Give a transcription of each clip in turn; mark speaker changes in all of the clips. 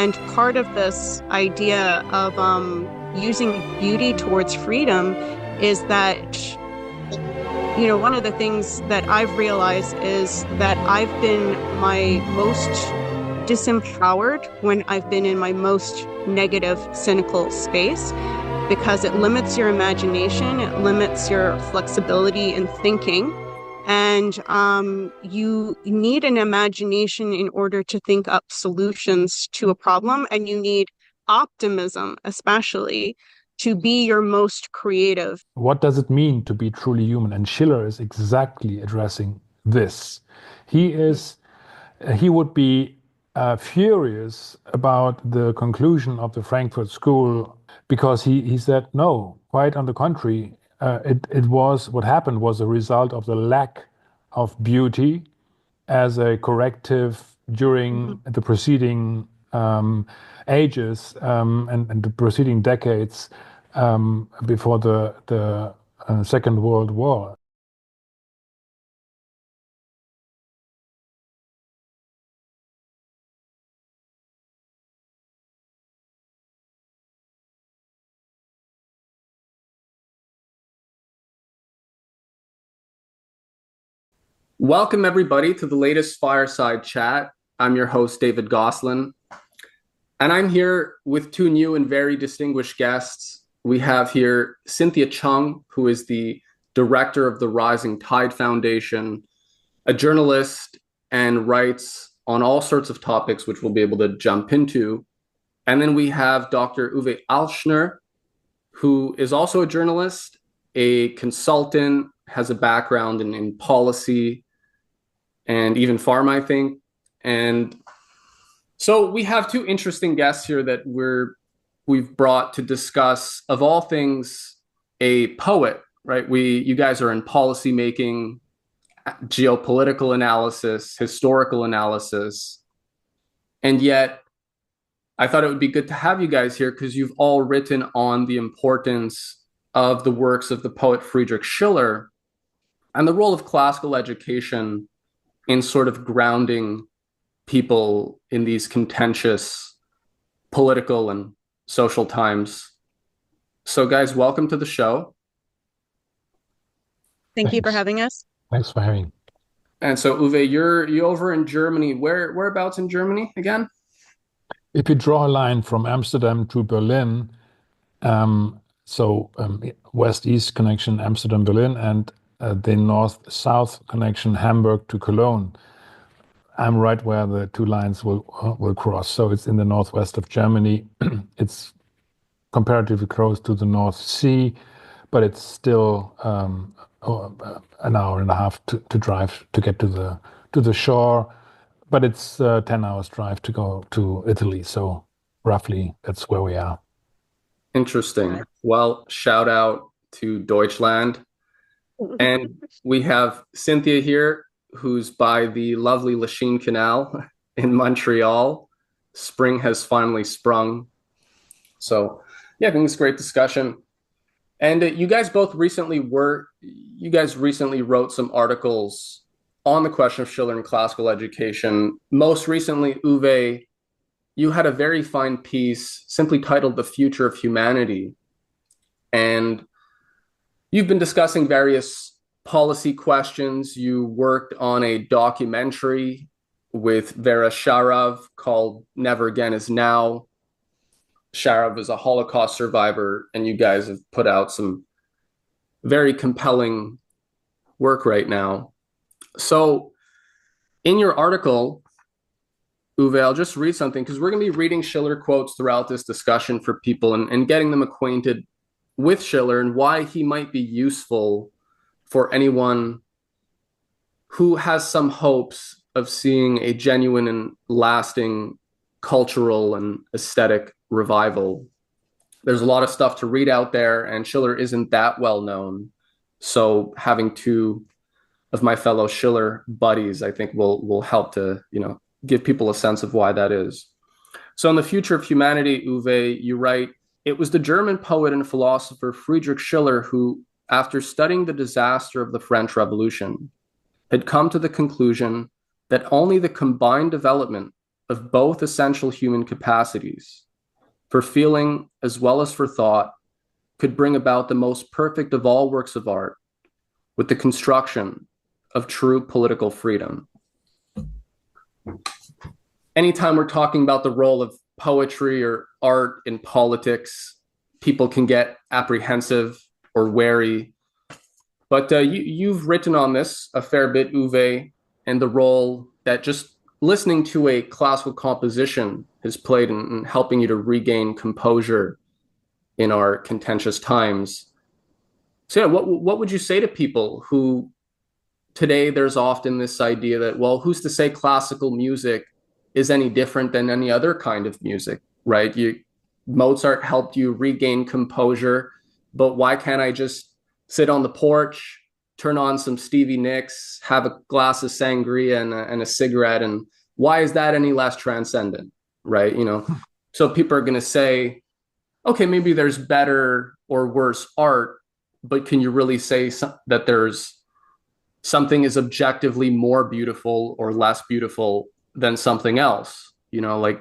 Speaker 1: And part of this idea of using beauty towards freedom is that, you know, one of the things that I've realized is that I've been my most disempowered when I've been in my most negative, cynical space, because it limits your imagination, it limits your flexibility in thinking. And you need an imagination in order to think up solutions to a problem, and you need optimism, especially, to be your most creative.
Speaker 2: What does it mean to be truly human? And Schiller is exactly addressing this. He would be furious about the conclusion of the Frankfurt School, because he said, no, quite on the contrary. It was, what happened was a result of the lack of beauty as a corrective during the preceding ages and the preceding decades before the Second World War.
Speaker 3: Welcome, everybody, to the latest Fireside Chat. I'm your host, David Gosselin, and I'm here with two new and very distinguished guests. We have here Cynthia Chung, who is the director of the Rising Tide Foundation, a journalist, and writes on all sorts of topics, which we'll be able to jump into. And then we have Dr. Uwe Alschner, who is also a journalist, a consultant, has a background in policy, and even pharma, I think. And so we have two interesting guests here that we've brought to discuss, of all things, a poet, right? You guys are in policy making, geopolitical analysis, historical analysis. And yet I thought it would be good to have you guys here because you've all written on the importance of the works of the poet Friedrich Schiller and the role of classical education in sort of grounding people in these contentious political and social times. So guys, welcome to the show.
Speaker 1: Thank you for having us.
Speaker 2: Thanks for having.
Speaker 3: And so Uwe, you're over in Germany. Whereabouts in Germany again?
Speaker 2: If you draw a line from Amsterdam to Berlin, west-east connection, Amsterdam, Berlin, and the north-south connection, Hamburg to Cologne. I'm right where the two lines will cross. So it's in the northwest of Germany. It's comparatively close to the North Sea, but it's still an hour and a half to drive to get to the shore. But it's 10 hours drive to go to Italy. So roughly that's where we are.
Speaker 3: Interesting. Well, shout out to Deutschland. And we have Cynthia here, who's by the lovely Lachine Canal in Montreal. Spring has finally sprung. So yeah, I think it's a great discussion. And you guys recently wrote some articles on the question of Schiller and classical education. Most recently, Uwe, you had a very fine piece simply titled The Future of Humanity. And you've been discussing various policy questions. You worked on a documentary with Vera Sharav called Never Again Is Now. Sharav is a Holocaust survivor, and you guys have put out some very compelling work right now. So in your article, Uwe, I'll just read something because we're going to be reading Schiller quotes throughout this discussion for people and getting them acquainted with Schiller and why he might be useful for anyone who has some hopes of seeing a genuine and lasting cultural and aesthetic revival. There's a lot of stuff to read out there, and Schiller isn't that well known. So having two of my fellow Schiller buddies, I think will help to, give people a sense of why that is. So in The Future of Humanity, Uwe, you write, it was the German poet and philosopher Friedrich Schiller who, after studying the disaster of the French Revolution, had come to the conclusion that only the combined development of both essential human capacities, for feeling as well as for thought, could bring about the most perfect of all works of art with the construction of true political freedom. Anytime we're talking about the role of poetry or art in politics, people can get apprehensive or wary. But you've written on this a fair bit, Uwe, and the role that just listening to a classical composition has played in helping you to regain composure in our contentious times. So yeah, what would you say to people who today there's often this idea that, well, who's to say classical music is any different than any other kind of music, right? Mozart helped you regain composure, but why can't I just sit on the porch, turn on some Stevie Nicks, have a glass of sangria and a cigarette, and why is that any less transcendent, right? So people are going to say, okay, maybe there's better or worse art, but can you really say that there's something is objectively more beautiful or less beautiful than something else? Like,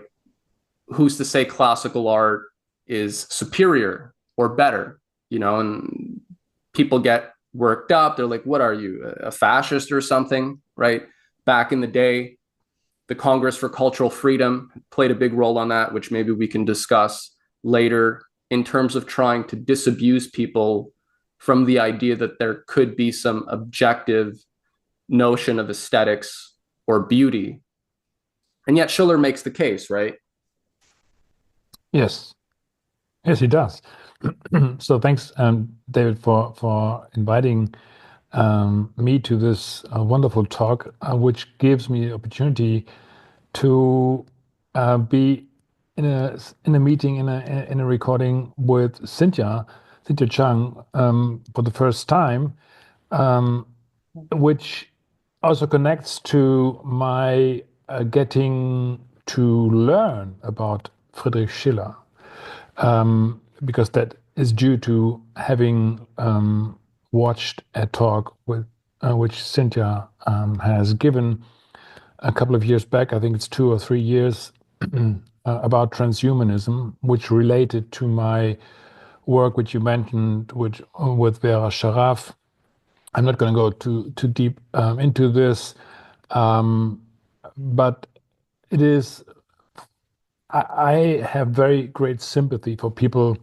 Speaker 3: who's to say classical art is superior or better? And people get worked up. They're like, what are you, a fascist or something, right? Back in the day, the Congress for Cultural Freedom played a big role on that, which maybe we can discuss later, in terms of trying to disabuse people from the idea that there could be some objective notion of aesthetics or beauty. And yet Schiller makes the case, right?
Speaker 2: Yes, he does. So thanks, David, for inviting me to this wonderful talk, which gives me the opportunity to be in a meeting, in a recording with Cynthia Chung, for the first time, which also connects to my getting to learn about Friedrich Schiller, because that is due to having watched a talk with which Cynthia has given a couple of years back. I think it's 2 or 3 years, about transhumanism, which related to my work, which you mentioned, with Vera Sharaf. I'm not going to go too deep into this, but it is. I have very great sympathy for people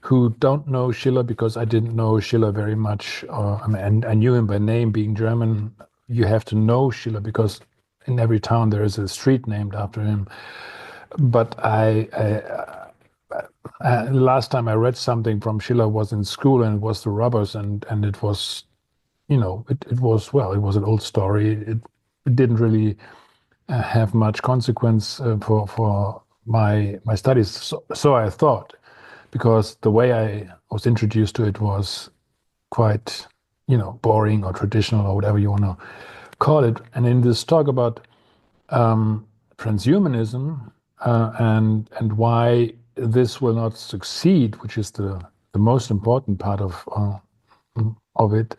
Speaker 2: who don't know Schiller, because I didn't know Schiller very much. I knew him by name, being German. You have to know Schiller because in every town there is a street named after him. But last time I read something from Schiller was in school, and it was The Robbers, and it was, it was an old story. It didn't really have much consequence for my studies. So I thought, because the way I was introduced to it was quite, boring or traditional or whatever you want to call it. And in this talk about transhumanism, and why this will not succeed, which is the most important part of it,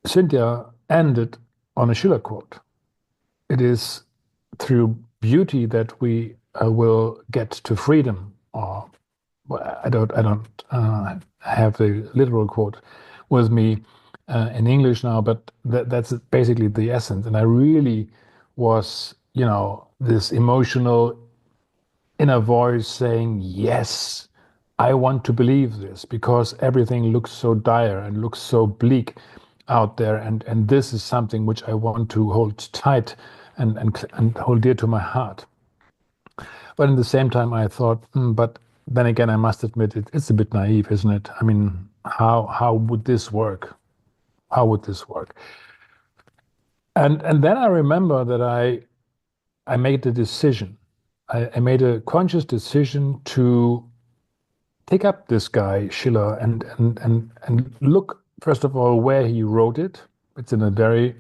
Speaker 2: Cynthia ended on a Schiller quote. It is through beauty that we will get to freedom. Or I don't have the literal quote with me in English now, but that's basically the essence. And I really was, this emotional inner voice saying, yes, I want to believe this, because everything looks so dire and looks so bleak out there. And this is something which I want to hold tight and hold dear to my heart. But at the same time, I thought, but then again, I must admit, it's a bit naive, isn't it? I mean, how would this work? How would this work? And then I remember that I made a decision. I made a conscious decision to take up this guy Schiller and look, first of all, where he wrote it. It's in a very,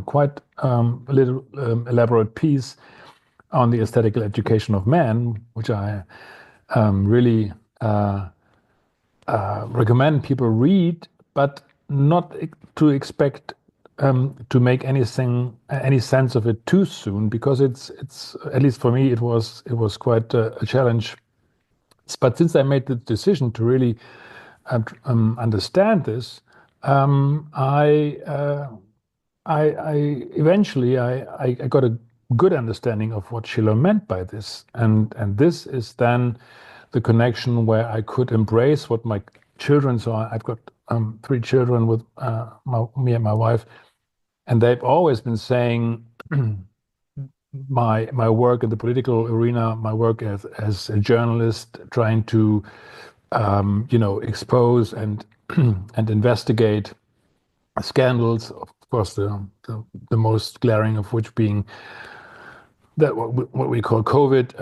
Speaker 2: quite a little elaborate piece on the aesthetical education of man, which I really recommend people read, but not to expect to make any sense of it too soon, because it's at least for me it was quite a challenge. But since I made the decision to really understand this, I eventually got a good understanding of what Schiller meant by this, and this is then the connection where I could embrace what my children saw. I've got 3 children with me and my wife, and they've always been saying my work in the political arena, my work as a journalist, trying to expose and and investigate scandals. Of course, the most glaring of which being that what we call COVID,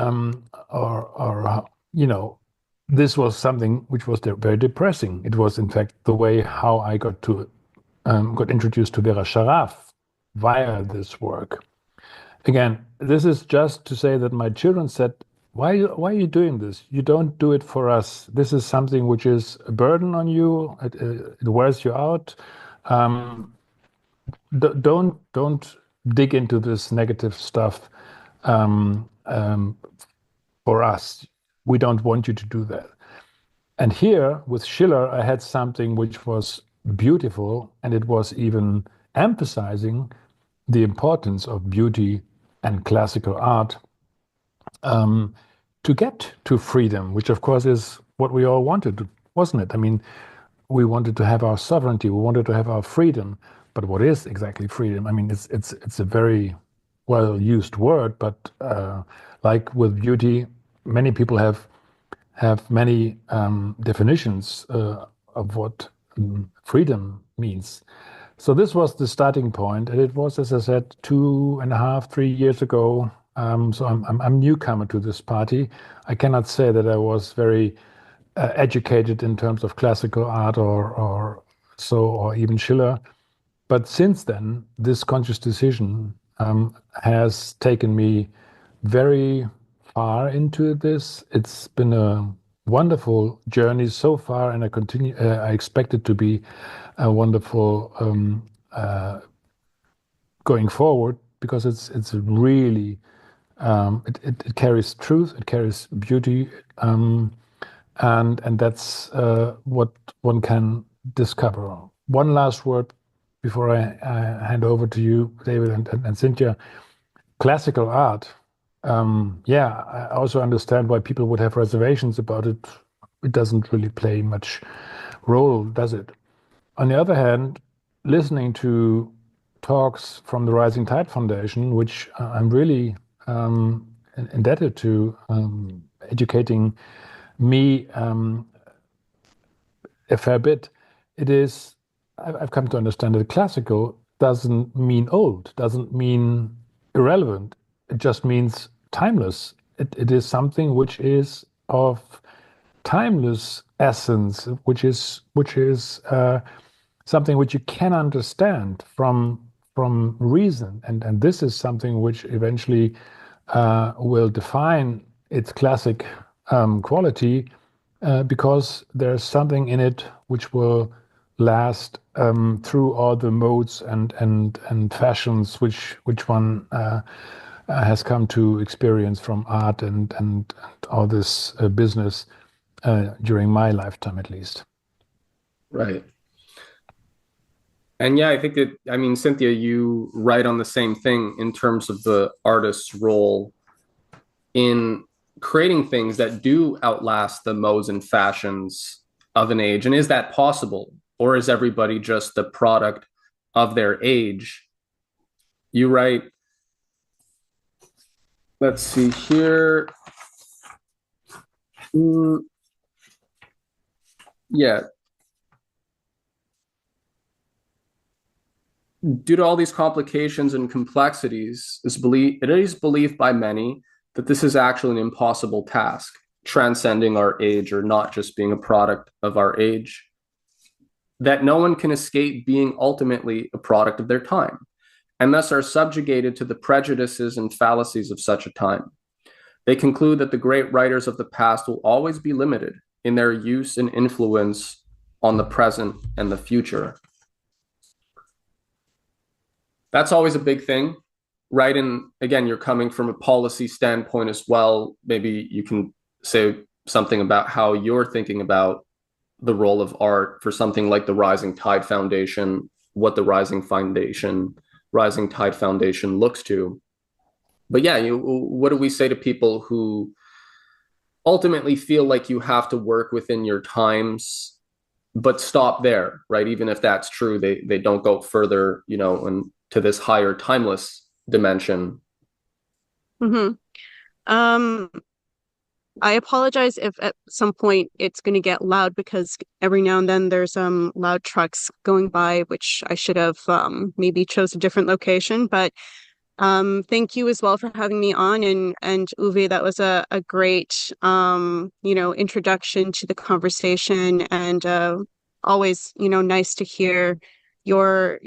Speaker 2: this was something which was very depressing. It was, in fact, the way how I got introduced to Vera Sharaf via this work. Again, this is just to say that my children said, why are you doing this? You don't do it for us. This is something which is a burden on you. It wears you out. Don't dig into this negative stuff for us. We don't want you to do that. And here with Schiller, I had something which was beautiful, and it was even emphasizing the importance of beauty and classical art to get to freedom, which of course is what we all wanted, wasn't it? I mean, we wanted to have our sovereignty, we wanted to have our freedom. But what is exactly freedom? I mean, it's a very well used word, but like with beauty, many people have many definitions of what freedom means. So this was the starting point, and it was, as I said, 2.5, 3 years ago. So I'm newcomer to this party. I cannot say that I was very educated in terms of classical art or even Schiller. But since then, this conscious decision has taken me very far into this. It's been a wonderful journey so far, and I expect it to be a wonderful going forward, because it's really it carries truth, it carries beauty, and that's what one can discover. One last word before I hand over to you, David and Cynthia. Classical art. I also understand why people would have reservations about it. It doesn't really play much role, does it? On the other hand, listening to talks from the Rising Tide Foundation, which I'm really indebted to, educating me a fair bit, I've come to understand that classical doesn't mean old, doesn't mean irrelevant. It just means timeless. It is something which is of timeless essence, which is something which you can understand from reason, and this is something which eventually will define its classic quality, because there's something in it which will last through all the modes and fashions which one has come to experience from art and all this business during my lifetime, at least.
Speaker 3: Right. And yeah, I think Cynthia, you write on the same thing in terms of the artist's role in creating things that do outlast the modes and fashions of an age. And is that possible? Or is everybody just the product of their age? You write, let's see here. Yeah. Due to all these complications and complexities, it is believed by many that this is actually an impossible task, transcending our age, or not just being a product of our age, that no one can escape being ultimately a product of their time, and thus are subjugated to the prejudices and fallacies of such a time. They conclude that the great writers of the past will always be limited in their use and influence on the present and the future. That's always a big thing, right? And again, you're coming from a policy standpoint as well. Maybe you can say something about how you're thinking about the role of art for something like the Rising Tide Foundation, what the Rising Tide Foundation looks to. But yeah, what do we say to people who ultimately feel like you have to work within your times, but stop there, right? Even if that's true, they don't go further, and to this higher timeless dimension.
Speaker 1: Mm-hmm. Um, I apologize if at some point it's going to get loud because every now and then there's loud trucks going by, which I should have maybe chose a different location. But thank you as well for having me on, and Uwe, that was a great introduction to the conversation, and always nice to hear your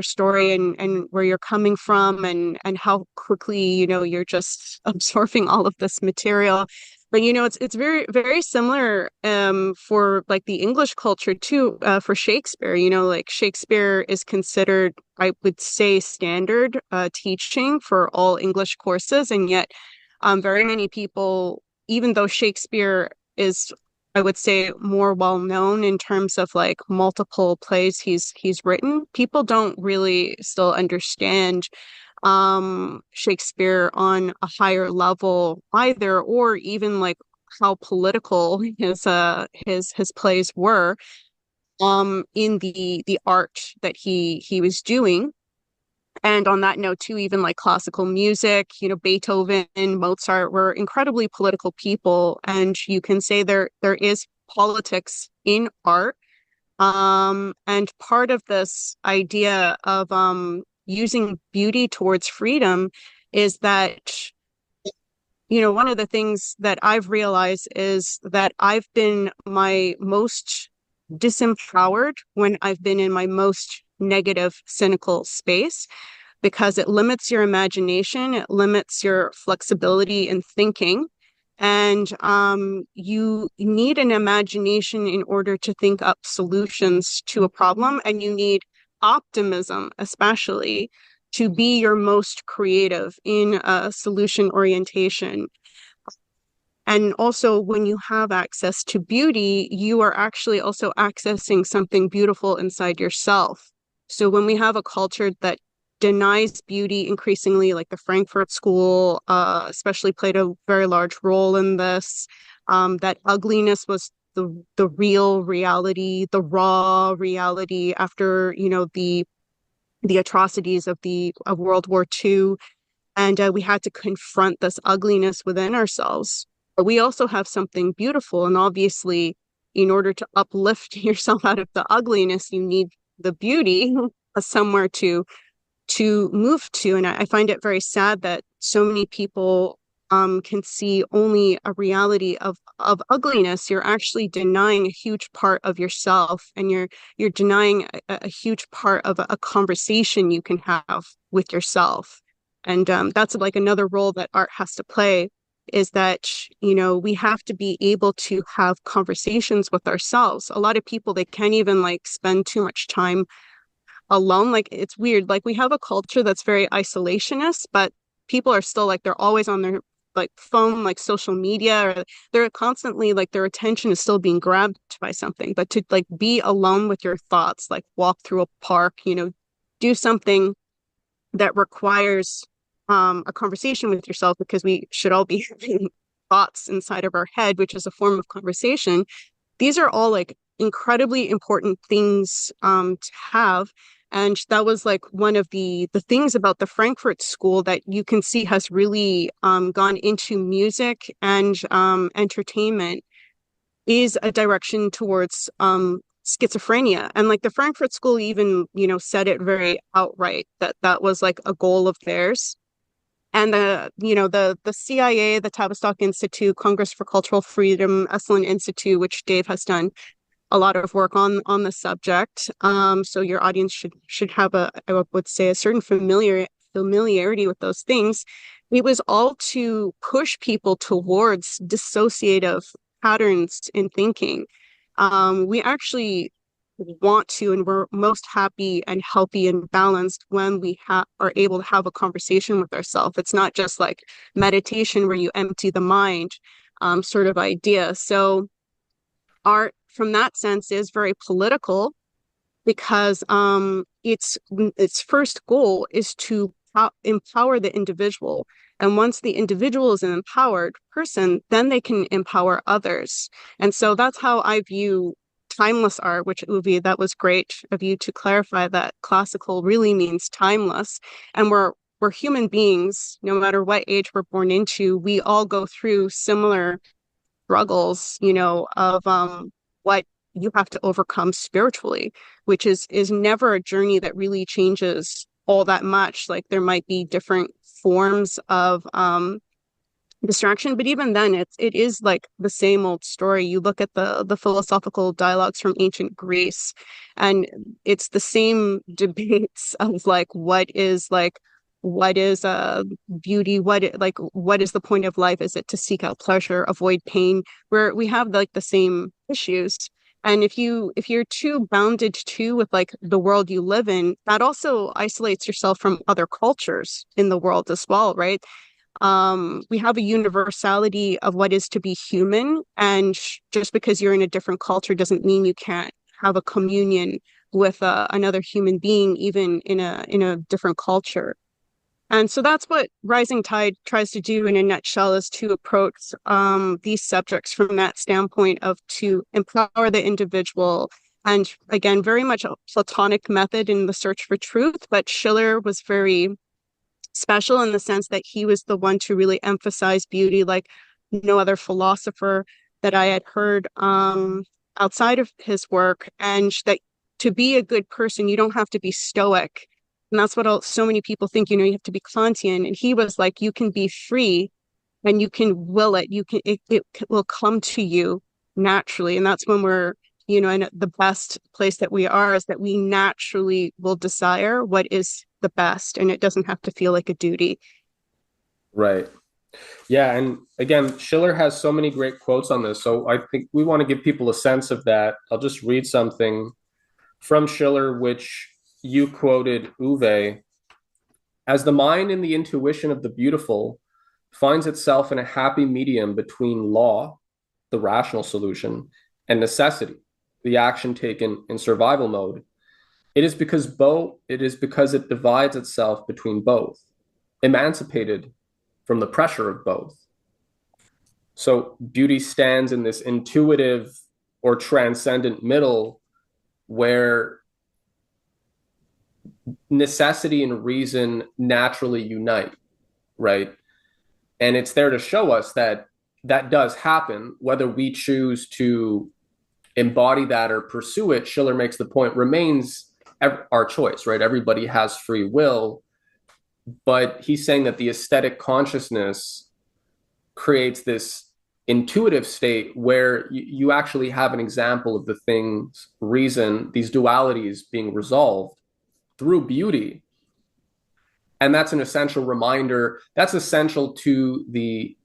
Speaker 1: story and where you're coming from, and how quickly you're just absorbing all of this material. But it's very very similar for like the English culture too, for Shakespeare. Like Shakespeare is considered, I would say, standard teaching for all English courses, and yet very many people, even though Shakespeare is, I would say, more well known in terms of like multiple plays he's written, people don't really still understand Shakespeare on a higher level either, or even like how political his plays were in the art that he was doing. And on that note too, even like classical music, Beethoven, Mozart were incredibly political people, and you can say there is politics in art. And part of this idea of using beauty towards freedom is that, one of the things that I've realized is that I've been my most disempowered when I've been in my most negative, cynical space, because it limits your imagination, it limits your flexibility in thinking. And you need an imagination in order to think up solutions to a problem. And you need optimism, especially, to be your most creative in a solution orientation. And also, when you have access to beauty, you are actually also accessing something beautiful inside yourself. So when we have a culture that denies beauty increasingly, like the Frankfurt School, especially played a very large role in this, that ugliness was the real reality, the raw reality after, the atrocities of World War II. And we had to confront this ugliness within ourselves. But we also have something beautiful. And obviously, in order to uplift yourself out of the ugliness, you need the beauty somewhere to move to. And I find it very sad that so many people can see only a reality of ugliness. You're actually denying a huge part of yourself, and you're denying a huge part of a conversation you can have with yourself. And that's like another role that art has to play, is that, we have to be able to have conversations with ourselves. A lot of people, they can't even like spend too much time alone. Like, it's weird. Like, we have a culture that's very isolationist, but people are still like, they're always on their like phone, like social media, or they're constantly like, their attention is still being grabbed by something. But to like be alone with your thoughts, like walk through a park, do something that requires a conversation with yourself, because we should all be having thoughts inside of our head, which is a form of conversation. These are all like incredibly important things to have. And that was like one of the things about the Frankfurt School that you can see has really gone into music and entertainment, is a direction towards schizophrenia. And like the Frankfurt School even, said it very outright that that was like a goal of theirs. And the CIA, the Tavistock Institute, Congress for Cultural Freedom, Esalen Institute, which Dave has done a lot of work on the subject. So your audience should have I would say, a certain familiarity with those things. It was all to push people towards dissociative patterns in thinking. We actually want to, and we're most happy and healthy and balanced when we are able to have a conversation with ourselves. It's not just like meditation where you empty the mind, sort of idea. So art from that sense is very political because its first goal is to empower the individual. And once the individual is an empowered person, then they can empower others. And so that's how I view timeless art, which, Uwe, that was great of you to clarify that classical really means timeless. And we're human beings, no matter what age we're born into, we all go through similar struggles, of what you have to overcome spiritually, which is never a journey that really changes all that much. Like there might be different forms of distraction, but even then it is like the same old story. You look at the philosophical dialogues from ancient Greece, and it's the same debates of like what is beauty, what is the point of life? Is it to seek out pleasure, avoid pain? Where we have like the same issues. And if you're too bounded to with like the world you live in, that also isolates yourself from other cultures in the world as well, right? We have a universality of what is to be human, and just because you're in a different culture doesn't mean you can't have a communion with another human being, even in a different culture. And so that's what Rising Tide tries to do in a nutshell, is to approach these subjects from that standpoint of to empower the individual. And again, very much a Platonic method in the search for truth, but Schiller was very special in the sense that he was the one to really emphasize beauty like no other philosopher that I had heard outside of his work, and that to be a good person, you don't have to be stoic. And that's what so many people think, you have to be Kantian. And he was like, you can be free and you can will it. It will come to you naturally. And that's when we're, in the best place that we are, is that we naturally will desire what is the best. And it doesn't have to feel like a duty.
Speaker 3: Right. Yeah. And again, Schiller has so many great quotes on this. So I think we want to give people a sense of that. I'll just read something from Schiller, which you quoted, Uwe. As the mind in the intuition of the beautiful finds itself in a happy medium between law, the rational solution, and necessity, the action taken in survival mode, it is because it divides itself between both, emancipated from the pressure of both. So beauty stands in this intuitive or transcendent middle where necessity and reason naturally unite, right? And it's there to show us that that does happen, whether we choose to embody that or pursue it. Schiller makes the point, remains our choice, right? Everybody has free will, but he's saying that the aesthetic consciousness creates this intuitive state where you actually have an example of the things, reason, these dualities being resolved through beauty. And that's an essential reminder. That's essential to the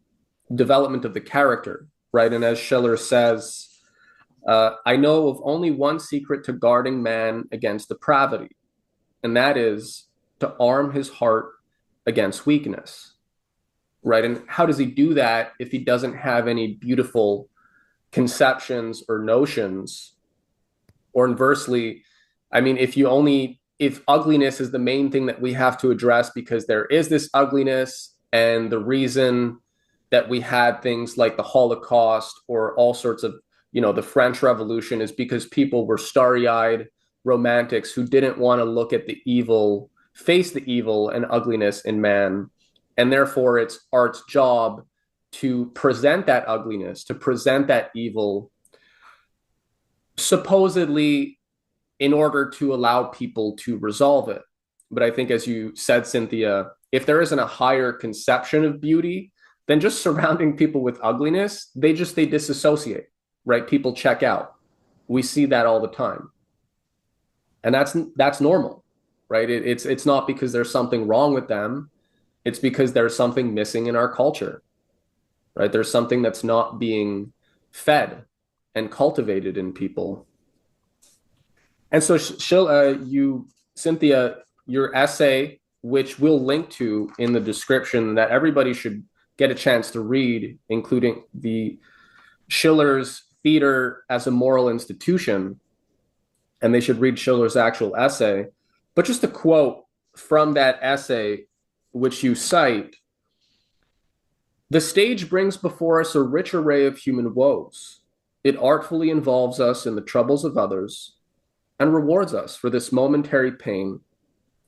Speaker 3: development of the character, right? And as Schiller says, I know of only one secret to guarding man against depravity, and that is to arm his heart against weakness, right? And how does he do that if he doesn't have any beautiful conceptions or notions? Or inversely, I mean, if ugliness is the main thing that we have to address because there is this ugliness, and the reason that we had things like the Holocaust or all sorts of, the French Revolution is because people were starry-eyed romantics who didn't want to look at the evil, face the evil and ugliness in man. And therefore it's art's job to present that ugliness, to present that evil, supposedly in order to allow people to resolve it. But I think, as you said, Cynthia, if there isn't a higher conception of beauty than just surrounding people with ugliness, they disassociate, right? People check out. We see that all the time. And that's normal, right? It's not because there's something wrong with them. It's because there's something missing in our culture, right? There's something that's not being fed and cultivated in people. And so, Cynthia, your essay, which we'll link to in the description, that everybody should get a chance to read, including the Schiller's theater as a moral institution, and they should read Schiller's actual essay. But just a quote from that essay, which you cite: "The stage brings before us a rich array of human woes. It artfully involves us in the troubles of others and rewards us for this momentary pain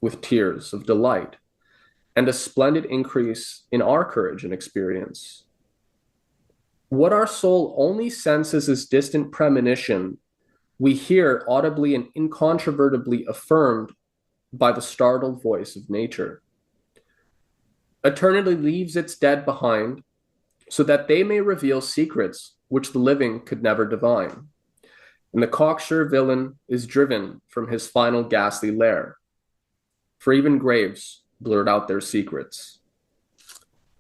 Speaker 3: with tears of delight and a splendid increase in our courage and experience. What our soul only senses as distant premonition, we hear audibly and incontrovertibly affirmed by the startled voice of nature. Eternity leaves its dead behind so that they may reveal secrets which the living could never divine. And the cocksure villain is driven from his final ghastly lair, for even graves blurt out their secrets.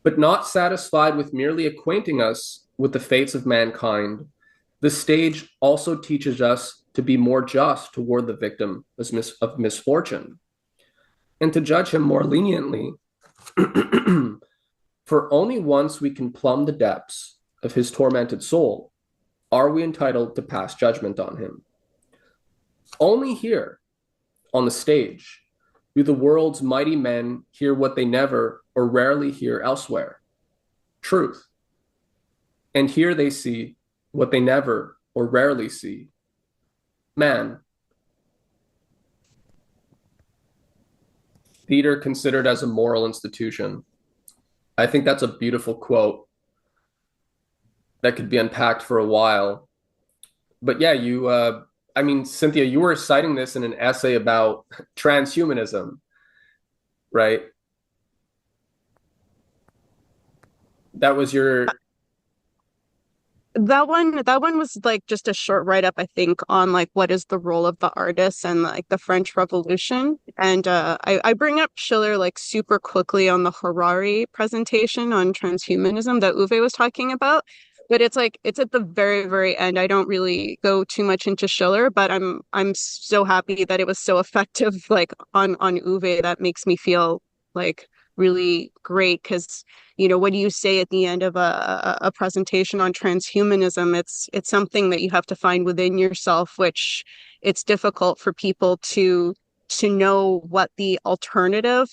Speaker 3: But not satisfied with merely acquainting us with the fates of mankind, the stage also teaches us to be more just toward the victim of misfortune, and to judge him more leniently, for only once we can plumb the depths of his tormented soul are we entitled to pass judgment on him. Only here, on the stage, do the world's mighty men hear what they never or rarely hear elsewhere: truth. And here they see what they never or rarely see: man. Theater considered as a moral institution." I think that's a beautiful quote that could be unpacked for a while. But yeah, Cynthia, you were citing this in an essay about transhumanism, right? That was your...
Speaker 1: That one was like just a short write-up, I think, on like what is the role of the artist and like the French Revolution. And I bring up Schiller like super quickly on the Harari presentation on transhumanism that Uwe was talking about. But it's like it's at the very, very end. I don't really go too much into Schiller, but I'm so happy that it was so effective like on Uwe. That makes me feel like really great because what do you say at the end of a presentation on transhumanism? It's something that you have to find within yourself, which it's difficult for people to know what the alternative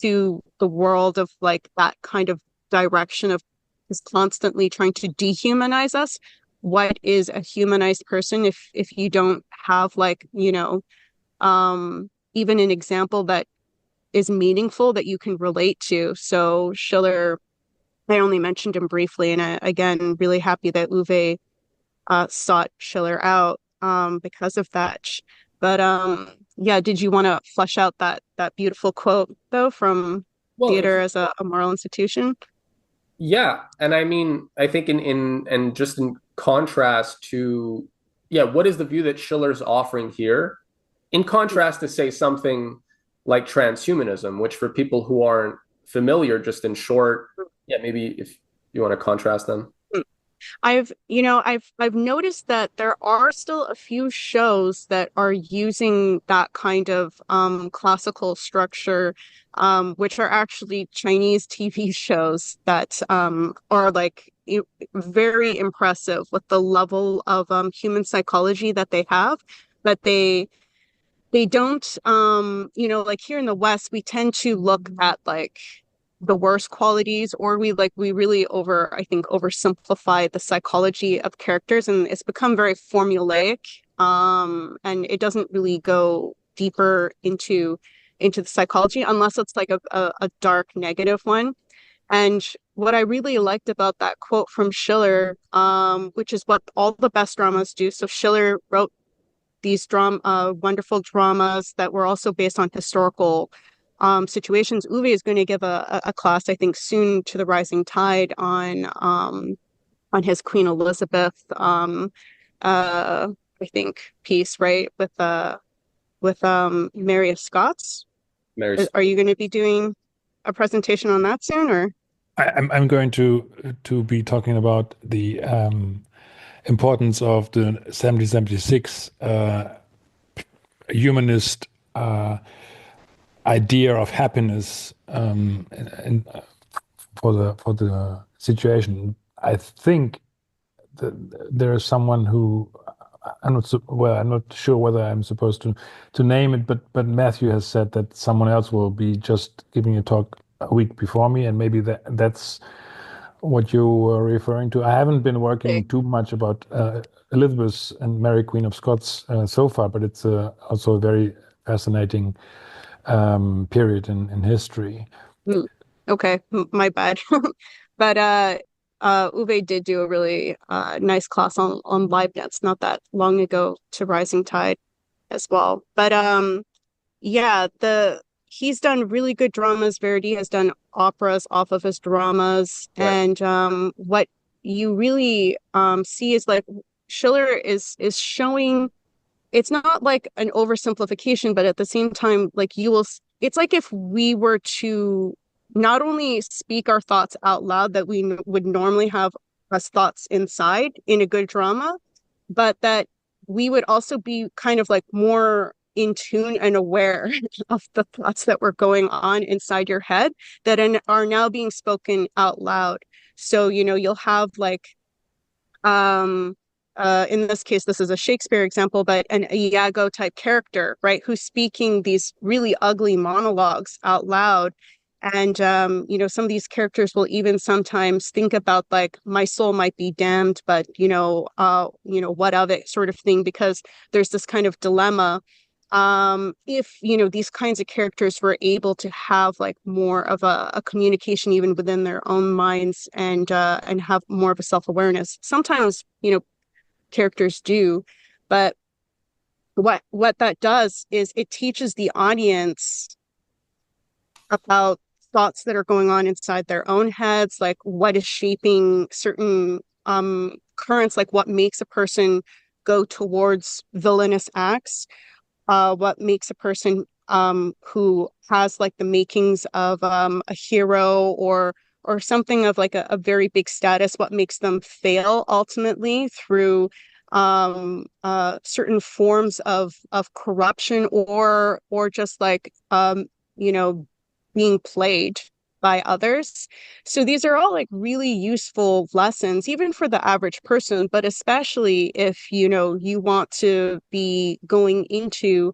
Speaker 1: to the world of like that kind of direction of is constantly trying to dehumanize us. What is a humanized person if you don't have like, even an example that is meaningful that you can relate to. So Schiller, I only mentioned him briefly, and again, really happy that Uwe sought Schiller out because of that. But yeah, did you want to flesh out that beautiful quote though from theater as a moral institution?
Speaker 3: Yeah, and I think in just in contrast to, what is the view that Schiller's offering here? In contrast to say something like transhumanism, which for people who aren't familiar, just in short, maybe if you want to contrast them.
Speaker 1: I've noticed that there are still a few shows that are using that kind of classical structure, which are actually Chinese TV shows that are like very impressive with the level of human psychology that they have, but they don't like here in the West we tend to look at like the worst qualities, or we really oversimplify the psychology of characters, and it's become very formulaic, and it doesn't really go deeper into the psychology unless it's like a dark negative one. And what I really liked about that quote from Schiller, which is what all the best dramas do. So Schiller wrote these wonderful dramas that were also based on historical situations. Uwe is going to give a class, I think, soon to the Rising Tide on his Queen Elizabeth, I think, piece, right, with Mary of Scots. Are you going to be doing a presentation on that soon, or?
Speaker 2: I'm going to be talking about the importance of the 1776 humanist idea of happiness and for the situation. I think that there is someone who I'm not sure whether I'm supposed to name it, but Matthew has said that someone else will be just giving a talk a week before me, and maybe that's what you were referring to. I haven't been working too much about Elizabeth and Mary Queen of Scots so far, but it's also a very fascinating period in history.
Speaker 1: Okay, my bad. But Uwe did do a really nice class on Leibniz not that long ago to Rising Tide as well. But yeah, he's done really good dramas. Verdi has done operas off of his dramas,
Speaker 3: Right.
Speaker 1: and what you really see is like Schiller is showing it's not like an oversimplification, but at the same time, like it's like if we were to not only speak our thoughts out loud that we would normally have as thoughts inside in a good drama, but that we would also be kind of like more in tune and aware of the thoughts that were going on inside your head that are now being spoken out loud. So, you'll have like in this case, this is a Shakespeare example, but an Iago type character, right, who's speaking these really ugly monologues out loud. And some of these characters will even sometimes think about like my soul might be damned, but what of it sort of thing, because there's this kind of dilemma. If these kinds of characters were able to have like more of a communication even within their own minds and have more of a self-awareness. Sometimes characters do, but what that does is it teaches the audience about thoughts that are going on inside their own heads, like what is shaping certain currents, like what makes a person go towards villainous acts, what makes a person who has like the makings of a hero or something of like a very big status, what makes them fail ultimately through certain forms of corruption or just like being played by others. So these are all like really useful lessons, even for the average person, but especially if you want to be going into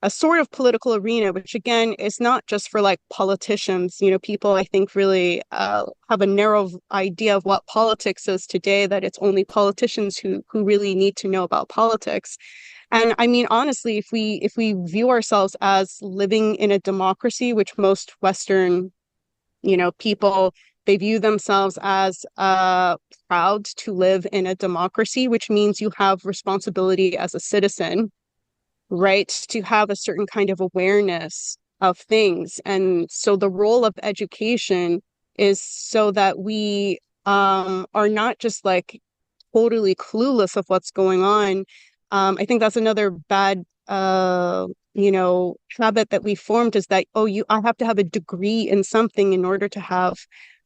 Speaker 1: a sort of political arena, which again is not just for like politicians. People I think really have a narrow idea of what politics is today, that it's only politicians who really need to know about politics. And I mean, honestly, if we view ourselves as living in a democracy, which most Western, people, they view themselves as proud to live in a democracy, which means you have responsibility as a citizen, right, to have a certain kind of awareness of things. And so the role of education is so that we are not just like totally clueless of what's going on. I think that's another bad habit that we formed, is that I have to have a degree in something in order to have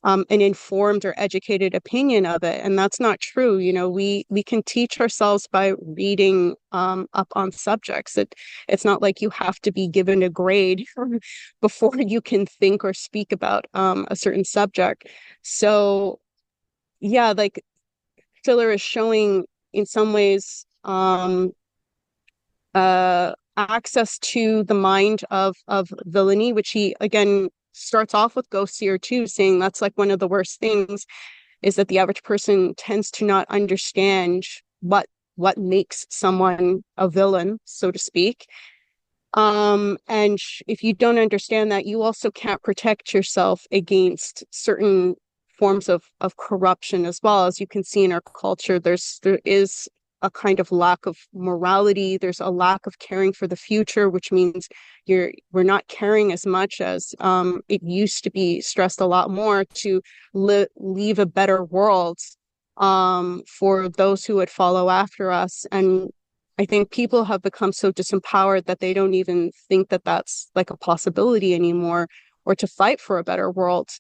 Speaker 1: an informed or educated opinion of it, and that's not true. We can teach ourselves by reading up on subjects. It's not like you have to be given a grade before you can think or speak about a certain subject. So yeah, like Schiller is showing in some ways access to the mind of villainy, which he again starts off with Gosselin too, saying that's like one of the worst things, is that the average person tends to not understand what makes someone a villain, so to speak. And if you don't understand that, you also can't protect yourself against certain forms of corruption as well. As you can see in our culture, there is a kind of lack of morality. There's a lack of caring for the future, which means we're not caring as much as it used to be, stressed a lot more to leave a better world for those who would follow after us. And I think people have become so disempowered that they don't even think that that's like a possibility anymore, or to fight for a better world.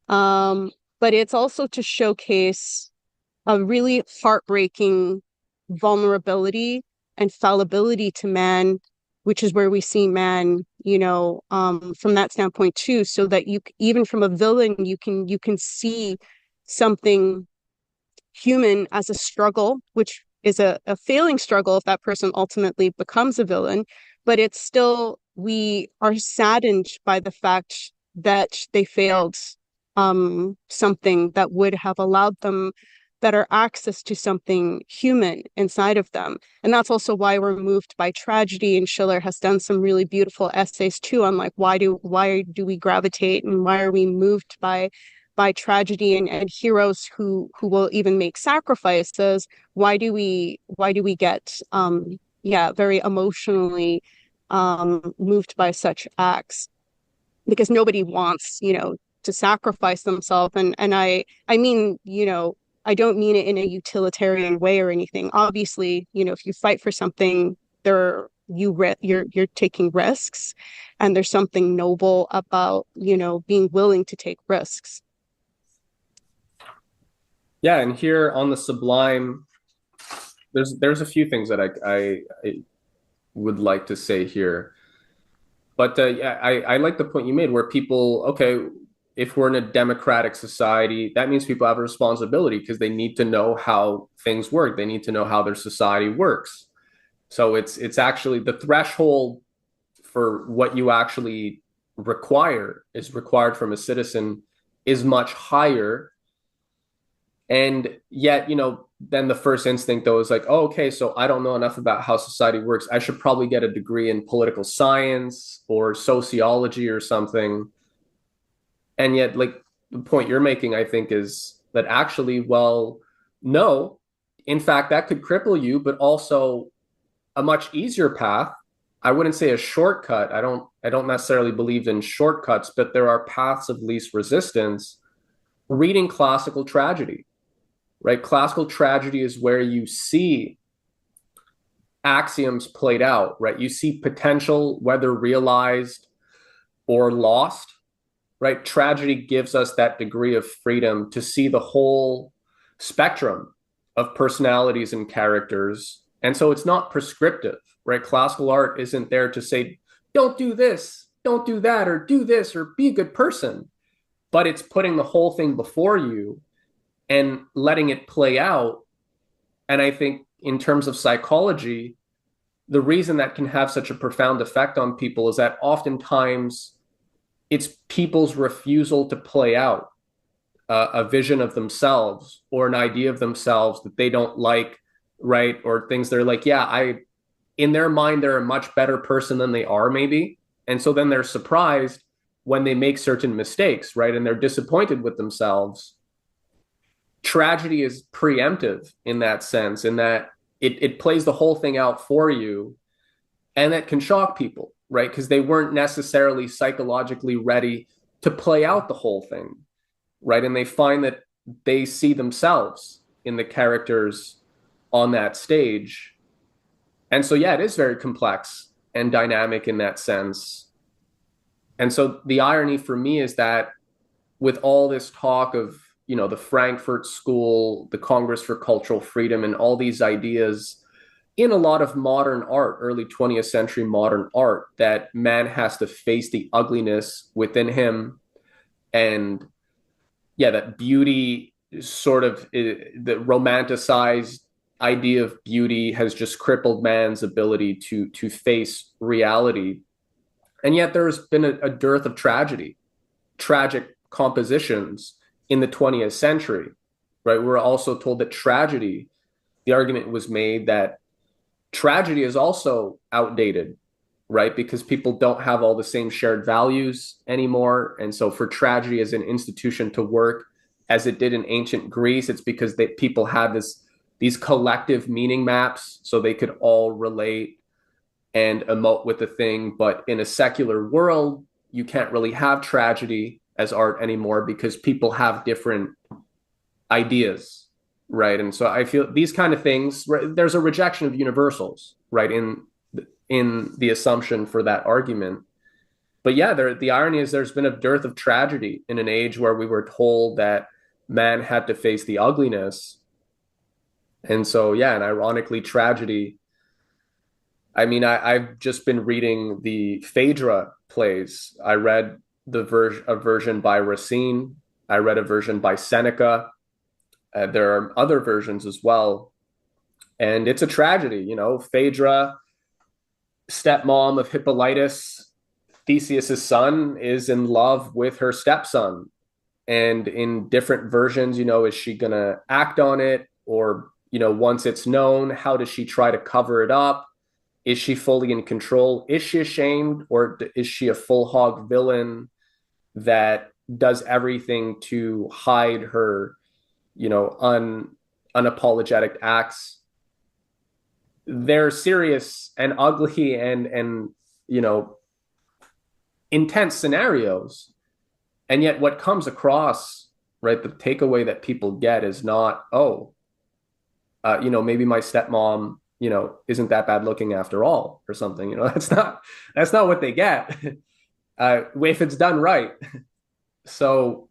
Speaker 1: But it's also to showcase a really heartbreaking vulnerability and fallibility to man, which is where we see man, from that standpoint too, so that you, even from a villain, you can see something human as a struggle, which is a failing struggle if that person ultimately becomes a villain. But it's still, we are saddened by the fact that they failed something that would have allowed them better access to something human inside of them. And that's also why we're moved by tragedy. And Schiller has done some really beautiful essays too on like why do we gravitate and why are we moved by tragedy, and heroes who will even make sacrifices. Why do we get very emotionally moved by such acts? Because nobody wants, to sacrifice themselves. And I mean, I don't mean it in a utilitarian way or anything. Obviously, if you fight for something, you're taking risks, and there's something noble about, being willing to take risks.
Speaker 3: Yeah, and here on the Sublime, there's a few things that I would like to say here. But yeah, I like the point you made where people, okay, if we're in a democratic society, that means people have a responsibility because they need to know how things work. They need to know how their society works. So it's actually the threshold for what you actually required from a citizen is much higher. And yet, then the first instinct though is like, oh, okay, so I don't know enough about how society works. I should probably get a degree in political science or sociology or something. And yet, like the point you're making, I think, is that actually, well, no, in fact, that could cripple you, but also a much easier path. I wouldn't say a shortcut. I don't necessarily believe in shortcuts, but there are paths of least resistance. Reading classical tragedy, right? Classical tragedy is where you see axioms played out, right? You see potential, whether realized or lost, right? Tragedy gives us that degree of freedom to see the whole spectrum of personalities and characters. And so it's not prescriptive, right? Classical art isn't there to say, don't do this, don't do that, or do this, or be a good person. But it's putting the whole thing before you and letting it play out. And I think in terms of psychology, the reason that can have such a profound effect on people is that oftentimes it's people's refusal to play out a vision of themselves or an idea of themselves that they don't like, right? Or things they're like, yeah, in their mind, they're a much better person than they are, maybe. And so then they're surprised when they make certain mistakes, right? And they're disappointed with themselves. Tragedy is preemptive in that sense, in that it plays the whole thing out for you, and that can shock people, right? Because they weren't necessarily psychologically ready to play out the whole thing, right? And they find that they see themselves in the characters on that stage. And so, yeah, it is very complex and dynamic in that sense. And so the irony for me is that with all this talk of, the Frankfurt School, the Congress for Cultural Freedom, and all these ideas in a lot of modern art, early 20th century modern art, that man has to face the ugliness within him. And yeah, that beauty sort of, the romanticized idea of beauty has just crippled man's ability to face reality. And yet there's been a dearth of tragic compositions in the 20th century, right? We're also told that tragedy, the argument was made that tragedy is also outdated, right? Because people don't have all the same shared values anymore. And so for tragedy as an institution to work as it did in ancient Greece, it's because people had these collective meaning maps so they could all relate and emote with the thing. But in a secular world, you can't really have tragedy as art anymore because people have different ideas, right? And so I feel these kind of things, right, there's a rejection of universals, right, in the assumption for that argument. But yeah, the irony is there's been a dearth of tragedy in an age where we were told that man had to face the ugliness. And so, yeah, and ironically, tragedy I mean, I've just been reading the Phaedra plays. I read a version by Racine. I read a version by Seneca. There are other versions as well, and it's a tragedy. You know, Phaedra, stepmom of Hippolytus, Theseus's son, is in love with her stepson, and in different versions, you know, is she gonna act on it, or you know, once it's known, how does she try to cover it up? Is she fully in control? Is she ashamed, or is she a full hog villain that does everything to hide her, you know, unapologetic acts? They're serious and ugly and you know, intense scenarios. And yet what comes across, right, the takeaway that people get is not, oh, you know, maybe my stepmom, you know, isn't that bad looking after all, or something. You know, that's not what they get. If it's done right. So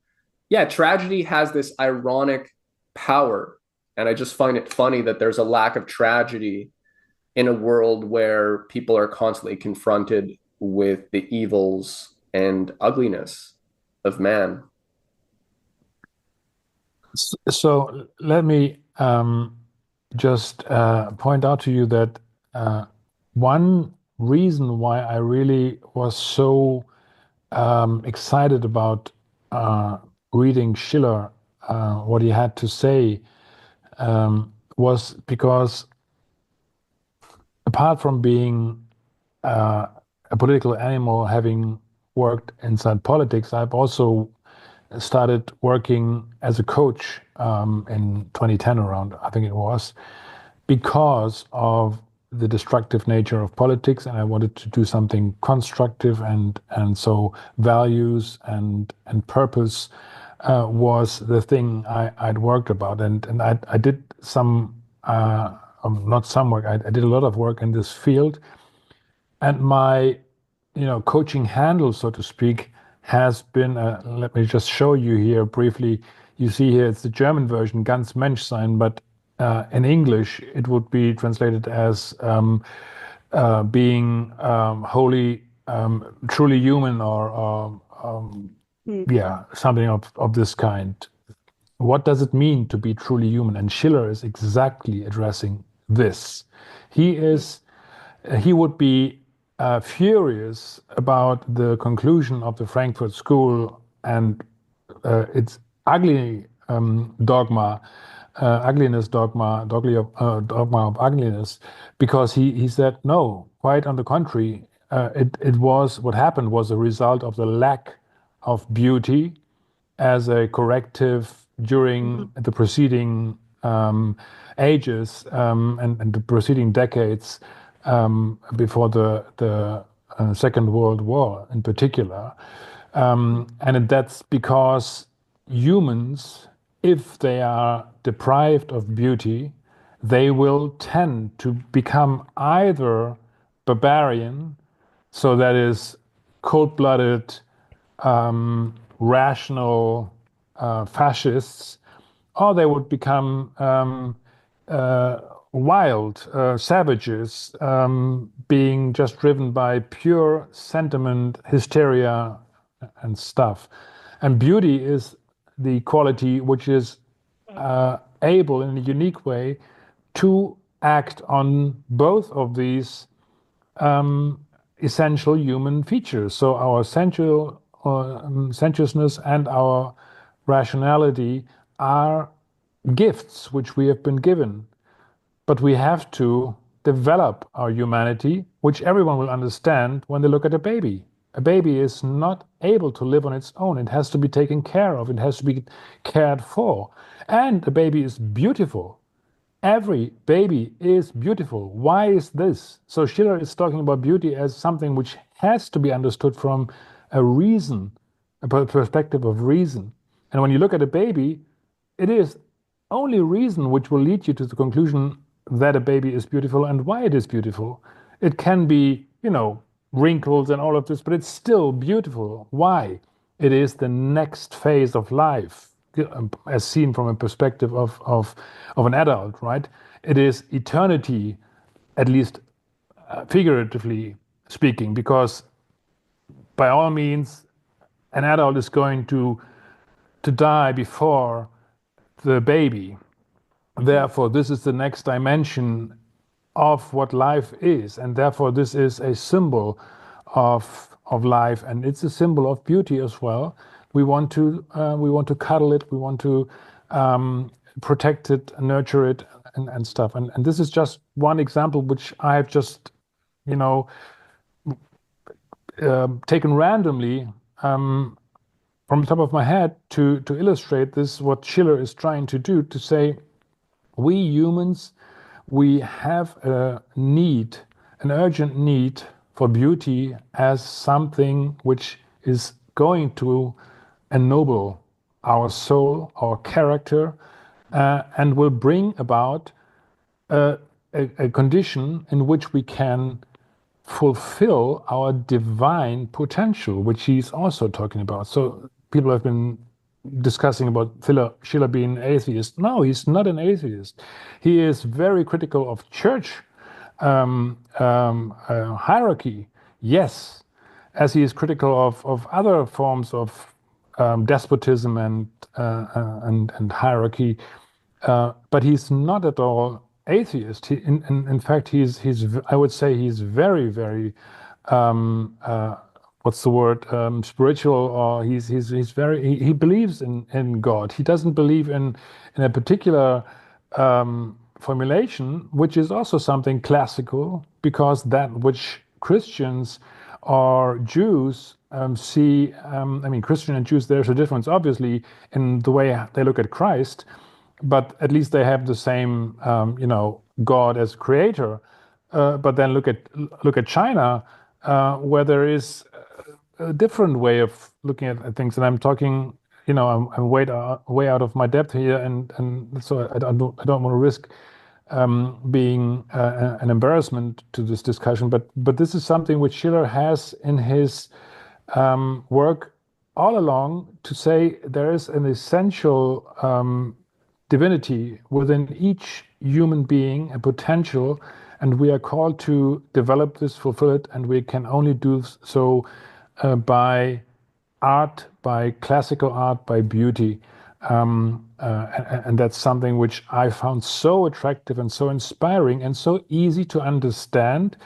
Speaker 3: yeah, tragedy has this ironic power. And I just find it funny that there's a lack of tragedy in a world where people are constantly confronted with the evils and ugliness of man.
Speaker 2: So let me just point out to you that one reason why I really was so excited about reading Schiller, what he had to say, was because apart from being a political animal, having worked inside politics, I've also started working as a coach in 2010 around, I think it was, because of the destructive nature of politics, and I wanted to do something constructive, and so values and purpose was the thing I'd worked about, and I did some not some work, I did a lot of work in this field, and my coaching handle, so to speak, has been, let me just show you here briefly. You see here, it's the German version, ganz Menschsein, but in English, it would be translated as being wholly, truly human, or yeah, something of this kind. What does it mean to be truly human? And Schiller is exactly addressing this. He would be furious about the conclusion of the Frankfurt School and its ugly dogma, ugliness dogma, dogma of ugliness, because he said no. Quite on the contrary, it was what happened was a result of the lack of beauty as a corrective during the preceding ages and the preceding decades before the Second World War in particular. And that's because humans, if they are deprived of beauty, they will tend to become either barbarian, so that is cold-blooded, rational fascists, or they would become wild savages, being just driven by pure sentiment, hysteria, and stuff. And beauty is the quality which is able, in a unique way, to act on both of these essential human features. So our sensuousness and our rationality are gifts which we have been given. But we have to develop our humanity, which everyone will understand when they look at a baby. A baby is not able to live on its own. It has to be taken care of. It has to be cared for. And a baby is beautiful. Every baby is beautiful. Why is this? So Schiller is talking about beauty as something which has to be understood from a reason, a perspective of reason. And when you look at a baby, it is only reason which will lead you to the conclusion that a baby is beautiful and why it is beautiful. It can be, wrinkles and all of this, but it's still beautiful. Why? It is the next phase of life, as seen from a perspective of an adult, right? It is eternity, at least figuratively speaking, because by all means, an adult is going to die before the baby. Therefore, this is the next dimension of what life is, and therefore this is a symbol of life, and it's a symbol of beauty as well. We want to cuddle it, we want to protect it, nurture it, and stuff. And this is just one example which I have just, you know, taken randomly from the top of my head to illustrate this, what Schiller is trying to do, to say we humans, we have a need, an urgent need for beauty as something which is going to ennoble our soul, our character, and will bring about a condition in which we can fulfill our divine potential, which he's also talking about. So people have been discussing about Schiller being an atheist. No, he's not an atheist. He is very critical of church hierarchy, yes, as he is critical of other forms of despotism and hierarchy. But he's not at all atheist. In fact, he's I would say he's very, very what's the word, spiritual, or he's very, he believes in God. He doesn't believe in a particular formulation, which is also something classical, because that which Christians or Jews see, I mean, Christian and Jews, there's a difference, obviously, in the way they look at Christ, but at least they have the same, God as creator. But then look at China, where there is a different way of looking at things. And I'm talking, I'm way out of my depth here, and so I don't want to risk being an embarrassment to this discussion. But this is something which Schiller has in his work all along, to say there is an essential divinity within each human being, a potential, and we are called to develop this, fulfill it, and we can only do so by art, by classical art, by beauty. And that's something which I found so attractive and so inspiring and so easy to understand.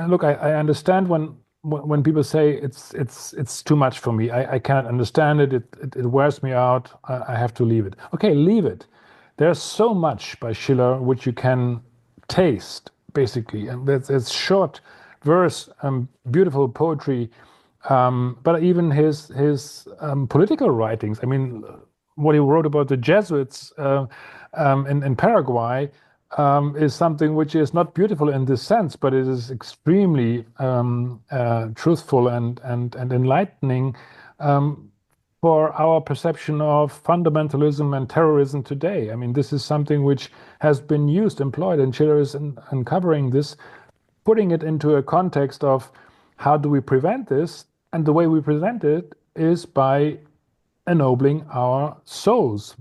Speaker 2: Look, I understand when people say it's too much for me. I cannot understand it. It wears me out. I have to leave it. Okay, leave it. There's so much by Schiller which you can taste, basically, and it's short verse, beautiful poetry, but even his political writings. I mean, what he wrote about the Jesuits in Paraguay is something which is not beautiful in this sense, but it is extremely truthful and enlightening for our perception of fundamentalism and terrorism today. I mean, this is something which has been employed, and Schiller is uncovering this, putting it into a context of how do we prevent this? And the way we prevent it is by ennobling our souls,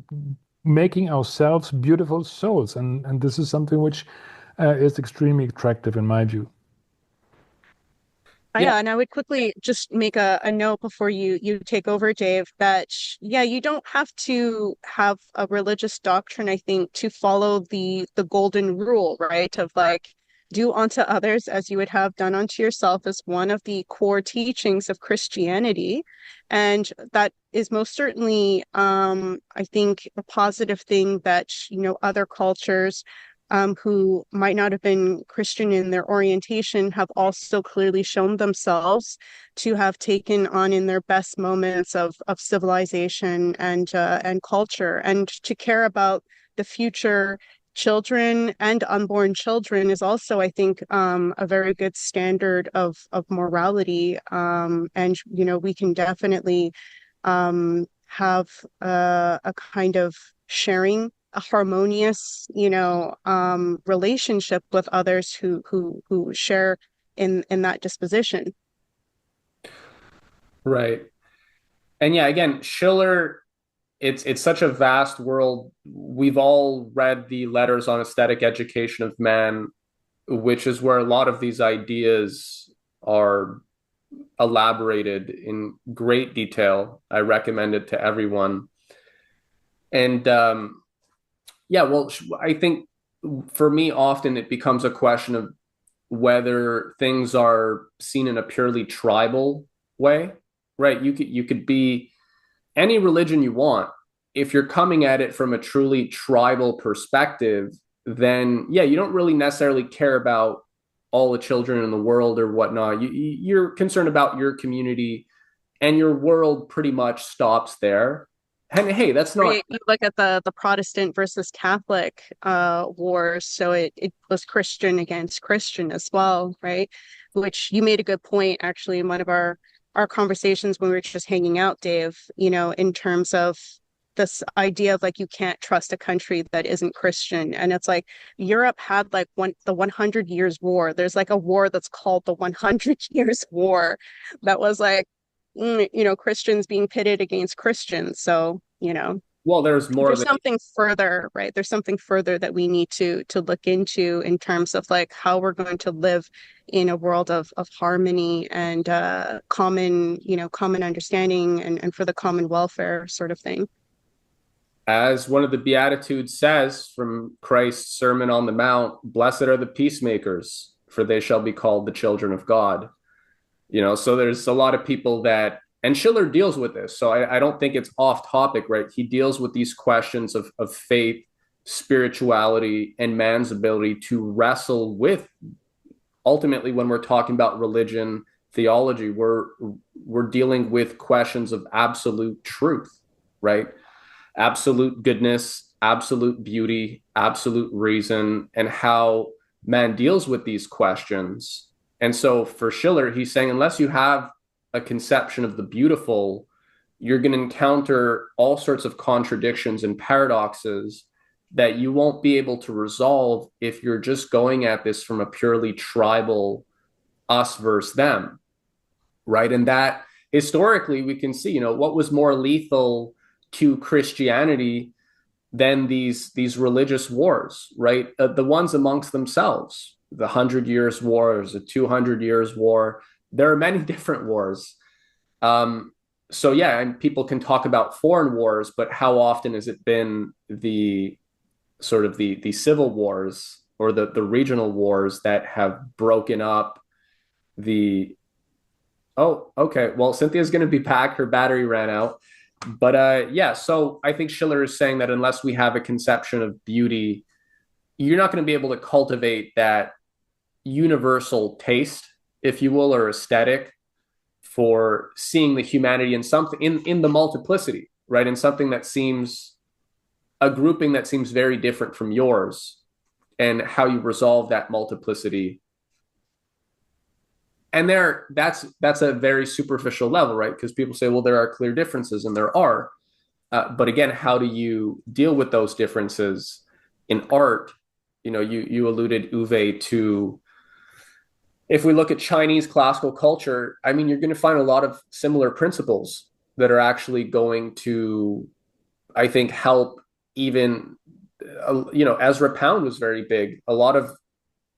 Speaker 2: making ourselves beautiful souls. And this is something which is extremely attractive in my view.
Speaker 1: Yeah, and I would quickly just make a note before you take over, Dave, that yeah, you don't have to have a religious doctrine, I think, to follow the golden rule, right? Of like, do unto others as you would have done unto yourself, is one of the core teachings of Christianity. And that is most certainly I think a positive thing that, other cultures who might not have been Christian in their orientation have also clearly shown themselves to have taken on in their best moments of civilization and culture, and to care about the future children and unborn children is also, I think, a very good standard of morality. And we can definitely have a kind of sharing, a harmonious, relationship with others who share in that disposition.
Speaker 3: Right. And yeah, again, Schiller, it's such a vast world. We've all read the Letters on Aesthetic Education of Man. which is where a lot of these ideas are elaborated in great detail. I recommend it to everyone. And yeah, well, I think for me, often it becomes a question of whether things are seen in a purely tribal way, right? You could be any religion you want. If you're coming at it from a truly tribal perspective, then yeah, you don't really necessarily care about all the children in the world or whatnot. You're concerned about your community, and your world pretty much stops there. And hey, that's not.
Speaker 1: You look at the Protestant versus Catholic wars, so it was Christian against Christian as well, right? Which you made a good point actually in one of our conversations when we were just hanging out, Dave, in terms of this idea of like you can't trust a country that isn't Christian. And it's like Europe had like the 100 Years' War. There's like a war that's called the 100 Years' War that was like Christians being pitted against Christians. So,
Speaker 3: Well, there's more
Speaker 1: there's
Speaker 3: than.
Speaker 1: something further, right? There's something further that we need to look into in terms of like how we're going to live in a world of harmony and common understanding and for the common welfare sort of thing.
Speaker 3: As one of the Beatitudes says from Christ's Sermon on the Mount, blessed are the peacemakers, for they shall be called the children of God. So there's a lot of people that, and Schiller deals with this. So I don't think it's off topic, right? He deals with these questions of faith, spirituality, and man's ability to wrestle with, ultimately, when we're talking about religion, theology, we're dealing with questions of absolute truth, right? Absolute goodness, absolute beauty, absolute reason, and how man deals with these questions. And so for Schiller, he's saying, unless you have a conception of the beautiful, you're going to encounter all sorts of contradictions and paradoxes that you won't be able to resolve if you're just going at this from a purely tribal us versus them, right? And that historically we can see, what was more lethal to Christianity than these religious wars, right? The ones amongst themselves, the 100 Years' War, the 200 Years' War. There are many different wars. So yeah, and people can talk about foreign wars, but how often has it been the sort of the civil wars or the regional wars that have broken up the. Oh, okay. Well, Cynthia's going to be back. Her battery ran out. But yeah, so I think Schiller is saying that unless we have a conception of beauty, you're not going to be able to cultivate that universal taste, if you will, or aesthetic for seeing the humanity in something in the multiplicity, right? In something that seems a grouping that seems very different from yours, and how you resolve that multiplicity. And that's a very superficial level, right? Because people say, well, there are clear differences, and there are. But again, how do you deal with those differences in art? You alluded, Uwe, to, if we look at Chinese classical culture, I mean, you're going to find a lot of similar principles that are actually going to, I think, help even, Ezra Pound was very big. A lot of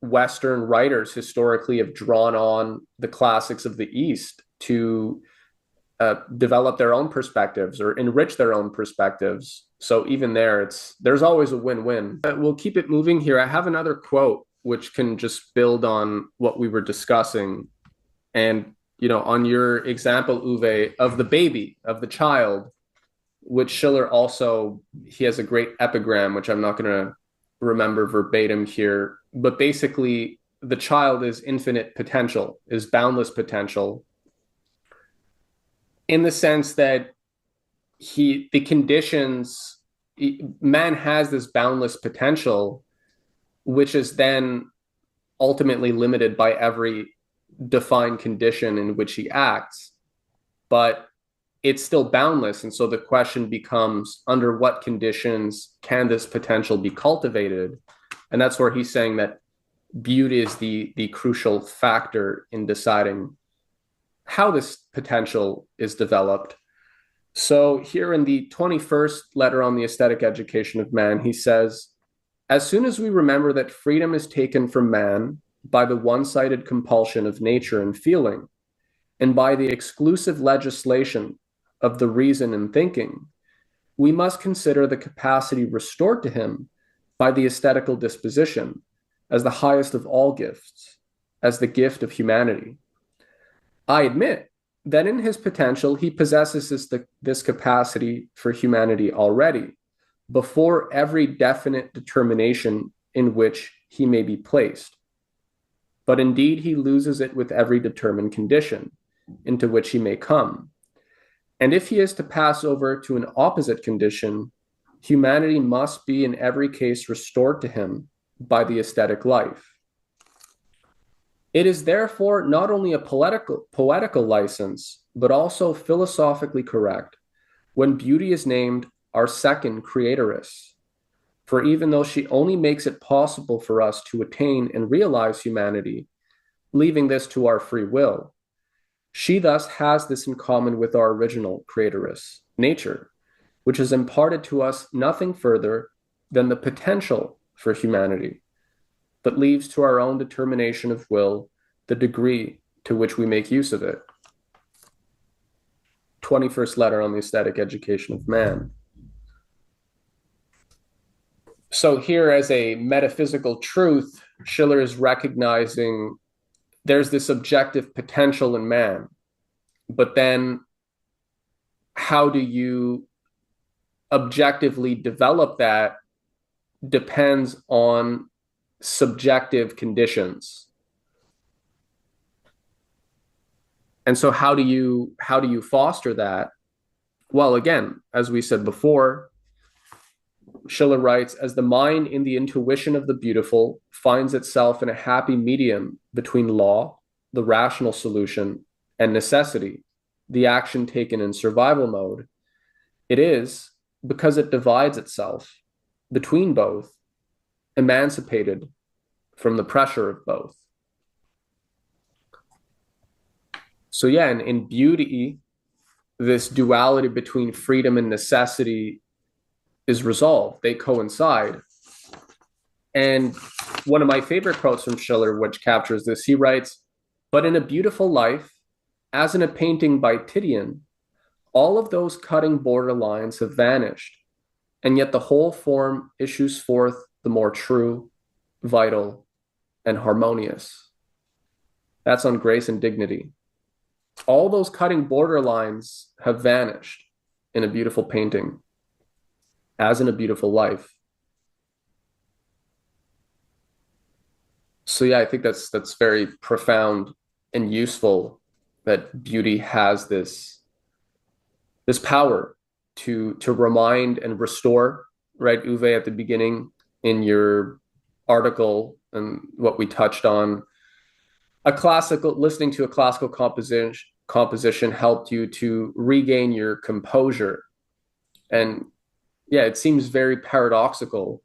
Speaker 3: Western writers historically have drawn on the classics of the East to develop their own perspectives or enrich their own perspectives. So even there's always a win-win. We'll keep it moving here. I have another quote which can just build on what we were discussing. And, on your example, Uwe, of the baby, of the child, which Schiller also, he has a great epigram, which I'm not going to remember verbatim here, but basically the child is infinite potential, is boundless potential, in the sense that the conditions, man has this boundless potential, which is then ultimately limited by every defined condition in which he acts, but it's still boundless. And so the question becomes, under what conditions can this potential be cultivated? And that's where he's saying that beauty is the crucial factor in deciding how this potential is developed. So here in the 21st letter on the aesthetic education of man, he says, As soon as we remember that freedom is taken from man by the one-sided compulsion of nature and feeling, and by the exclusive legislation of the reason and thinking, we must consider the capacity restored to him by the aesthetical disposition as the highest of all gifts, as the gift of humanity. I admit that in his potential, he possesses this capacity for humanity already, before every definite determination in which he may be placed. But indeed, he loses it with every determined condition into which he may come. And if he is to pass over to an opposite condition, humanity must be in every case restored to him by the aesthetic life. It is therefore not only a poetical license, but also philosophically correct when beauty is named our second creatoress. For even though she only makes it possible for us to attain and realize humanity, leaving this to our free will, she thus has this in common with our original creatoress, nature, which has imparted to us nothing further than the potential for humanity, but leaves to our own determination of will the degree to which we make use of it. 21st letter on the aesthetic education of man. So here, as a metaphysical truth, Schiller is recognizing there's this objective potential in man, but then how do you objectively develop that depends on subjective conditions. And so how do you foster that? Well, again, as we said before, Schiller writes, as the mind in the intuition of the beautiful finds itself in a happy medium between law, the rational solution, and necessity, the action taken in survival mode, it is, because it divides itself between both, emancipated from the pressure of both. So yeah, in beauty, this duality between freedom and necessity is resolved. They coincide. And one of my favorite quotes from Schiller, which captures this, he writes, "But in a beautiful life, as in a painting by Titian, all of those cutting border lines have vanished, and yet the whole form issues forth the more true, vital, and harmonious." That's on Grace and Dignity. All those cutting border lines have vanished in a beautiful painting, as in a beautiful life. So yeah, I think that's very profound and useful, that beauty has this power to remind and restore, right, Uwe, at the beginning in your article and what we touched on, listening to a classical composition helped you to regain your composure. And yeah, it seems very paradoxical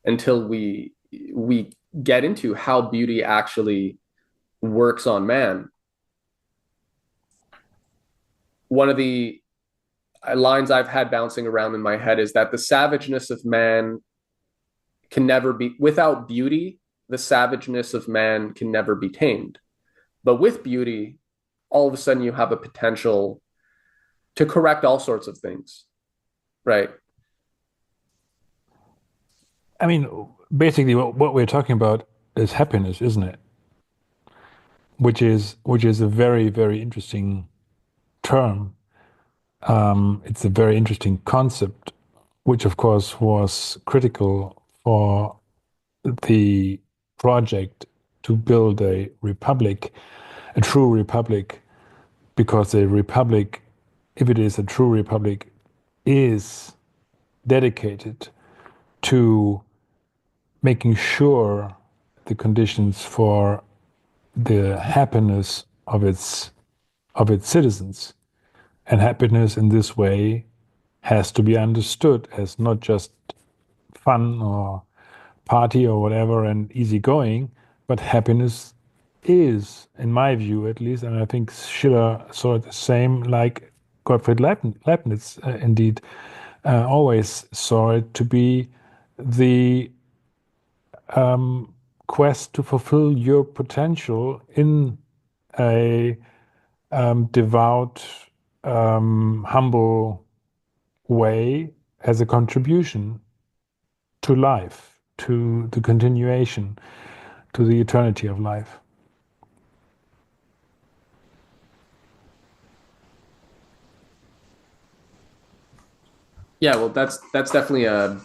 Speaker 3: until we get into how beauty actually works on man. One of the lines I've had bouncing around in my head is that the savageness of man can never be, without beauty, the savageness of man can never be tamed. But with beauty, all of a sudden you have a potential to correct all sorts of things, right?
Speaker 2: I mean, basically what we're talking about is happiness, isn't it? Which is a very, very interesting term. It's a very interesting concept, which of course was critical for the project to build a republic, a true republic, because a republic, if it is a true republic, is dedicated to making sure the conditions for the happiness of its citizens. And happiness in this way has to be understood as not just fun or party or whatever and easygoing, but happiness is, in my view at least, and I think Schiller saw it the same, like Gottfried Leibniz indeed always saw it to be the quest to fulfill your potential in a devout, humble way as a contribution to life, to the continuation, to the eternity of life.
Speaker 3: Yeah, well, that's definitely a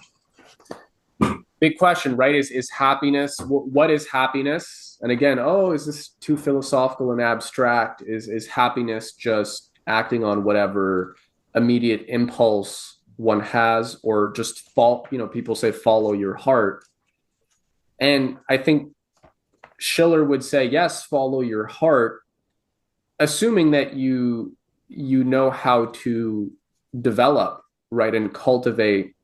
Speaker 3: big question, right? Is happiness, what is happiness? And again, oh, is this too philosophical and abstract? Is happiness just acting on whatever immediate impulse one has, or just people say follow your heart. And I think Schiller would say, yes, follow your heart, assuming that you know how to develop, right, and cultivate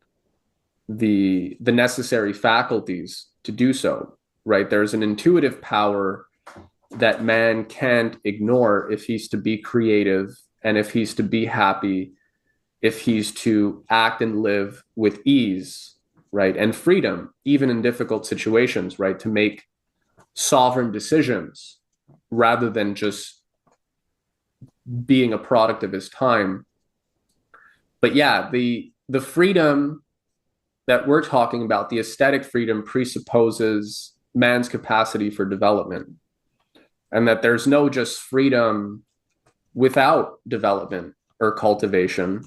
Speaker 3: the necessary faculties to do so, right? There's an intuitive power that man can't ignore if he's to be creative and if he's to be happy, if he's to act and live with ease, right? And freedom, even in difficult situations, right? To make sovereign decisions rather than just being a product of his time. But yeah, the freedom that we're talking about, the aesthetic freedom, presupposes man's capacity for development, and that there's no just freedom without development or cultivation,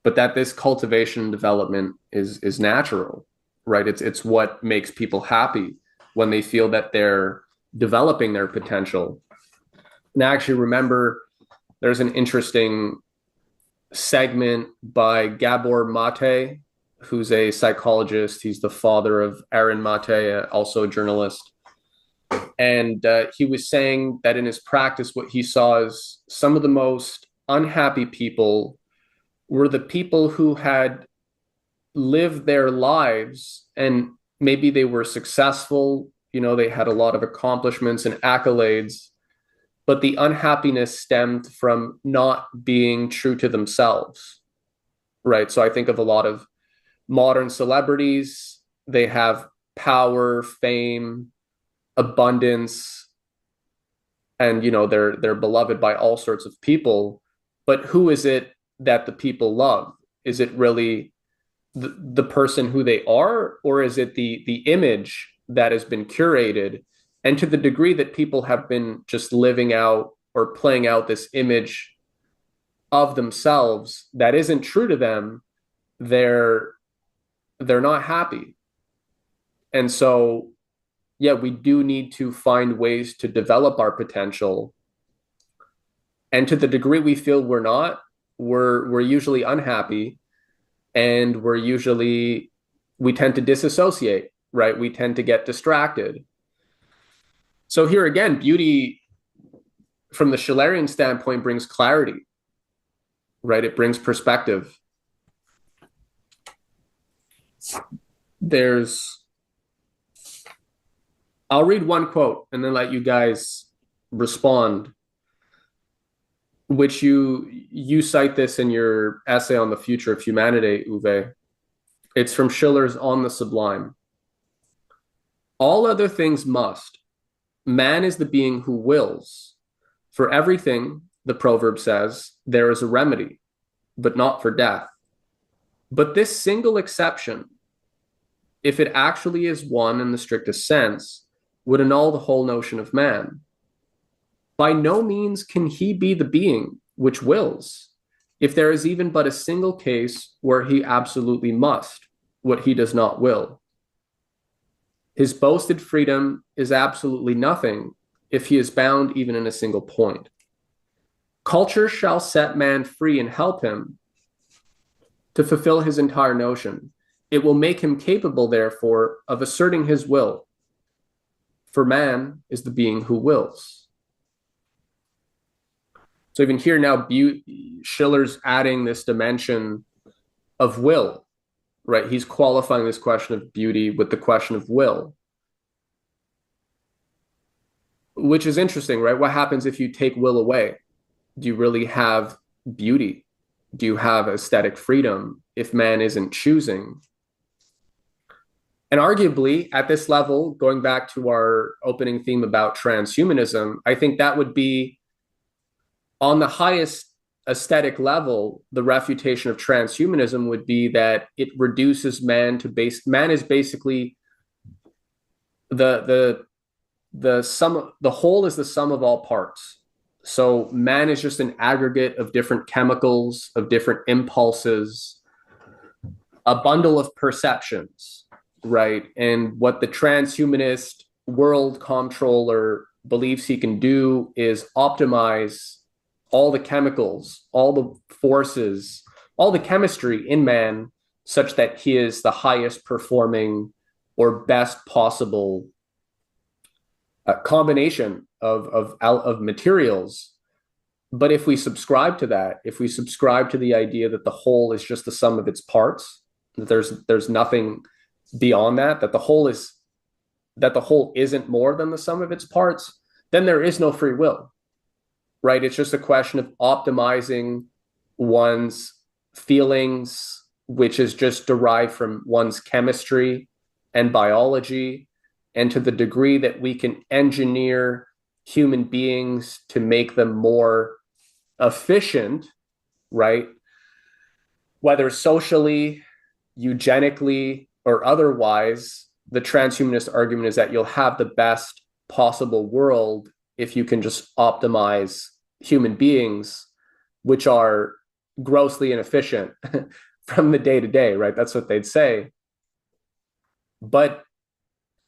Speaker 3: but that this cultivation and development is natural, right? It's what makes people happy when they feel that they're developing their potential. And I actually remember there's an interesting segment by Gabor Mate, who's a psychologist. He's the father of Aaron Mate, also a journalist. And he was saying that in his practice, what he saw is some of the most unhappy people were the people who had lived their lives and maybe they were successful, they had a lot of accomplishments and accolades, but the unhappiness stemmed from not being true to themselves, right? So I think of a lot of modern celebrities. They have power, fame, abundance, and they're beloved by all sorts of people. But who is it that the people love? Is it really the person who they are, or is it the image that has been curated? And to the degree that people have been just living out or playing out this image of themselves that isn't true to them, they're not happy. And so, yeah, we do need to find ways to develop our potential. And to the degree we feel we're not, we're usually unhappy, and we tend to disassociate, right? We tend to get distracted. So here again, beauty from the Schillerian standpoint brings clarity, right? It brings perspective. I'll read one quote and then let you guys respond, which you cite this in your essay on the future of humanity, Uwe. It's from Schiller's On the Sublime. All other things must. Man is the being who wills. For everything, the proverb says, there is a remedy, but not for death. But this single exception, if it actually is one in the strictest sense, would annul the whole notion of man. By no means can he be the being which wills, if there is even but a single case where he absolutely must what he does not will. His boasted freedom is absolutely nothing if he is bound even in a single point. Culture shall set man free and help him to fulfill his entire notion. It will make him capable, therefore, of asserting his will. For man is the being who wills. So even here now, Schiller's adding this dimension of will, right? He's qualifying this question of beauty with the question of will, which is interesting, right? What happens if you take will away? Do you really have beauty? Do you have aesthetic freedom if man isn't choosing? And arguably, at this level, going back to our opening theme about transhumanism, I think that would be on the highest aesthetic level. The refutation of transhumanism would be that it reduces man to man is basically the sum, the whole is the sum of all parts. So man is just an aggregate of different chemicals, of different impulses, a bundle of perceptions, right? And what the transhumanist world comptroller believes he can do is optimize all the chemicals, all the forces, all the chemistry in man such that he is the highest performing or best possible combination of materials. But if we subscribe to that, if we subscribe to the idea that the whole is just the sum of its parts, that there's nothing beyond that, that the whole isn't more than the sum of its parts, then there is no free will, right? It's just a question of optimizing one's feelings, which is just derived from one's chemistry and biology. And to the degree that we can engineer human beings to make them more efficient, right? Whether socially, eugenically, or otherwise, the transhumanist argument is that you'll have the best possible world if you can just optimize human beings, which are grossly inefficient from the day to day, right? That's what they'd say. But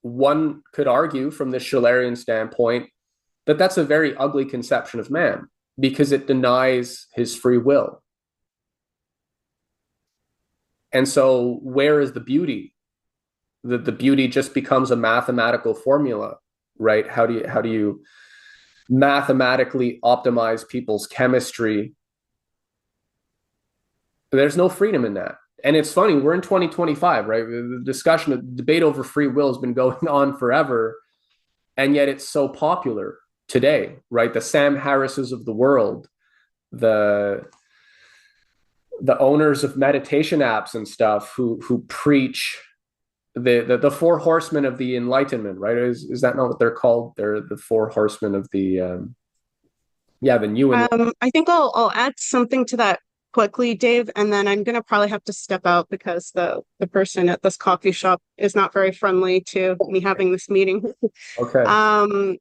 Speaker 3: one could argue from the Schillerian standpoint that that's a very ugly conception of man because it denies his free will. And so where is the beauty? The beauty just becomes a mathematical formula, right? How do you mathematically optimize people's chemistry? There's no freedom in that. And it's funny, we're in 2025, right? The debate over free will has been going on forever, and yet it's so popular today, right? The Sam Harrises of the world, the owners of meditation apps and stuff who preach the four horsemen of the Enlightenment, right? Is that not what they're called? They're the four horsemen of the new.
Speaker 1: I think I'll add something to that quickly, Dave, and then I'm going to probably have to step out because the person at this coffee shop is not very friendly to me having this meeting.
Speaker 3: Okay.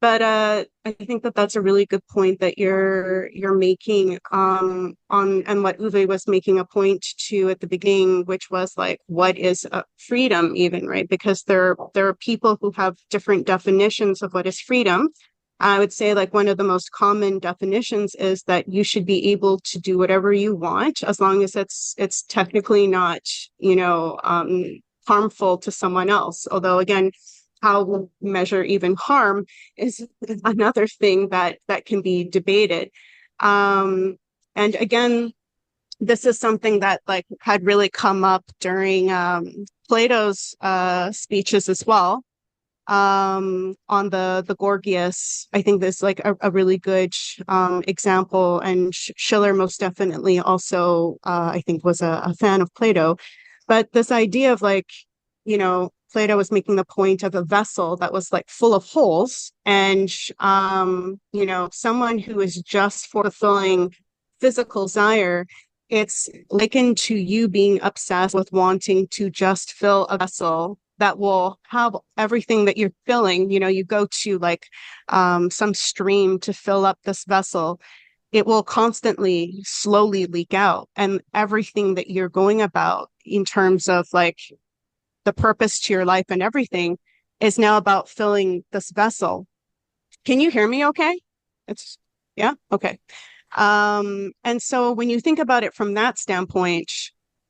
Speaker 1: But I think that that's a really good point that you're making on and what Uwe was making a point to at the beginning, which was like, what is freedom even, right? Because there are people who have different definitions of what is freedom. I would say like one of the most common definitions is that you should be able to do whatever you want as long as it's technically not, harmful to someone else. Although again, how we measure even harm is another thing that can be debated. And again, this is something that like had really come up during Plato's speeches as well. On the Gorgias, I think there's like a really good example, and Schiller most definitely also I think was a fan of Plato. But this idea of like, Plato was making the point of a vessel that was like full of holes, and someone who is just fulfilling physical desire, it's likened to you being obsessed with wanting to just fill a vessel that will have everything that you're filling. You go to like some stream to fill up this vessel. It will constantly, slowly leak out. And everything that you're going about in terms of like the purpose to your life and everything is now about filling this vessel. Can you hear me okay? Yeah? Okay. And so when you think about it from that standpoint,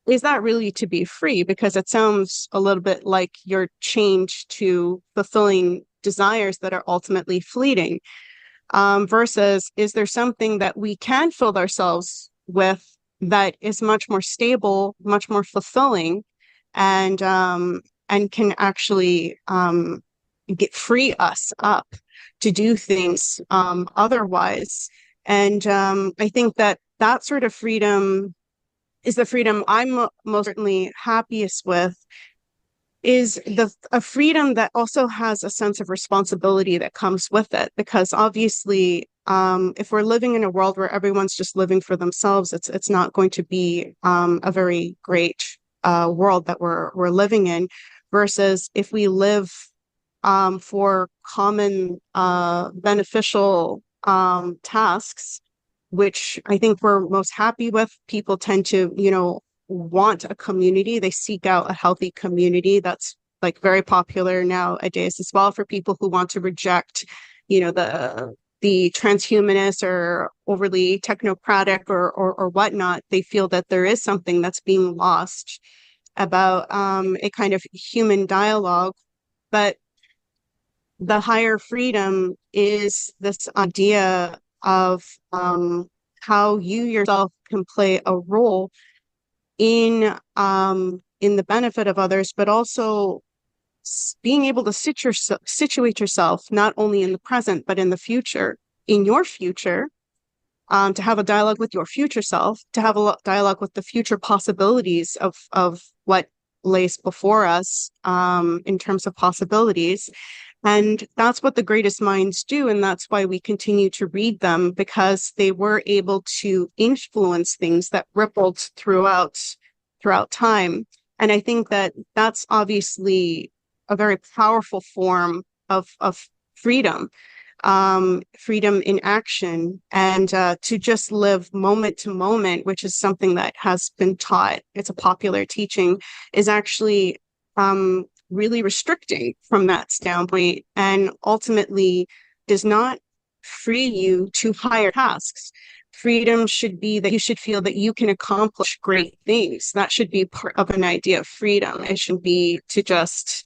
Speaker 1: is that really to be free? Because it sounds a little bit like you're chained to fulfilling desires that are ultimately fleeting. Versus, is there something that we can fill ourselves with that is much more stable, much more fulfilling, and can actually free us up to do things otherwise? And I think that sort of freedom is the freedom I'm most certainly happiest with, is a freedom that also has a sense of responsibility that comes with it. Because obviously, if we're living in a world where everyone's just living for themselves, it's not going to be a very great world that we're living in. Versus if we live for common beneficial tasks, which I think we're most happy with. People tend to, want a community. They seek out a healthy community. That's like very popular nowadays as well for people who want to reject, the transhumanist or overly technocratic or whatnot. They feel that there is something that's being lost about a kind of human dialogue. But the higher freedom is this idea of how you yourself can play a role in the benefit of others, but also being able to situate yourself not only in the present but in the future, in your future, to have a dialogue with your future self, to have a dialogue with the future possibilities of what lays before us in terms of possibilities. And that's what the greatest minds do. And that's why we continue to read them, because they were able to influence things that rippled throughout time. And I think that that's obviously a very powerful form of freedom, freedom in action, and to just live moment to moment, which is something that has been taught. It's a popular teaching, is actually really restricting from that standpoint, and ultimately does not free you to higher tasks. Freedom should be that you should feel that you can accomplish great things. That should be part of an idea of freedom. It should be to just,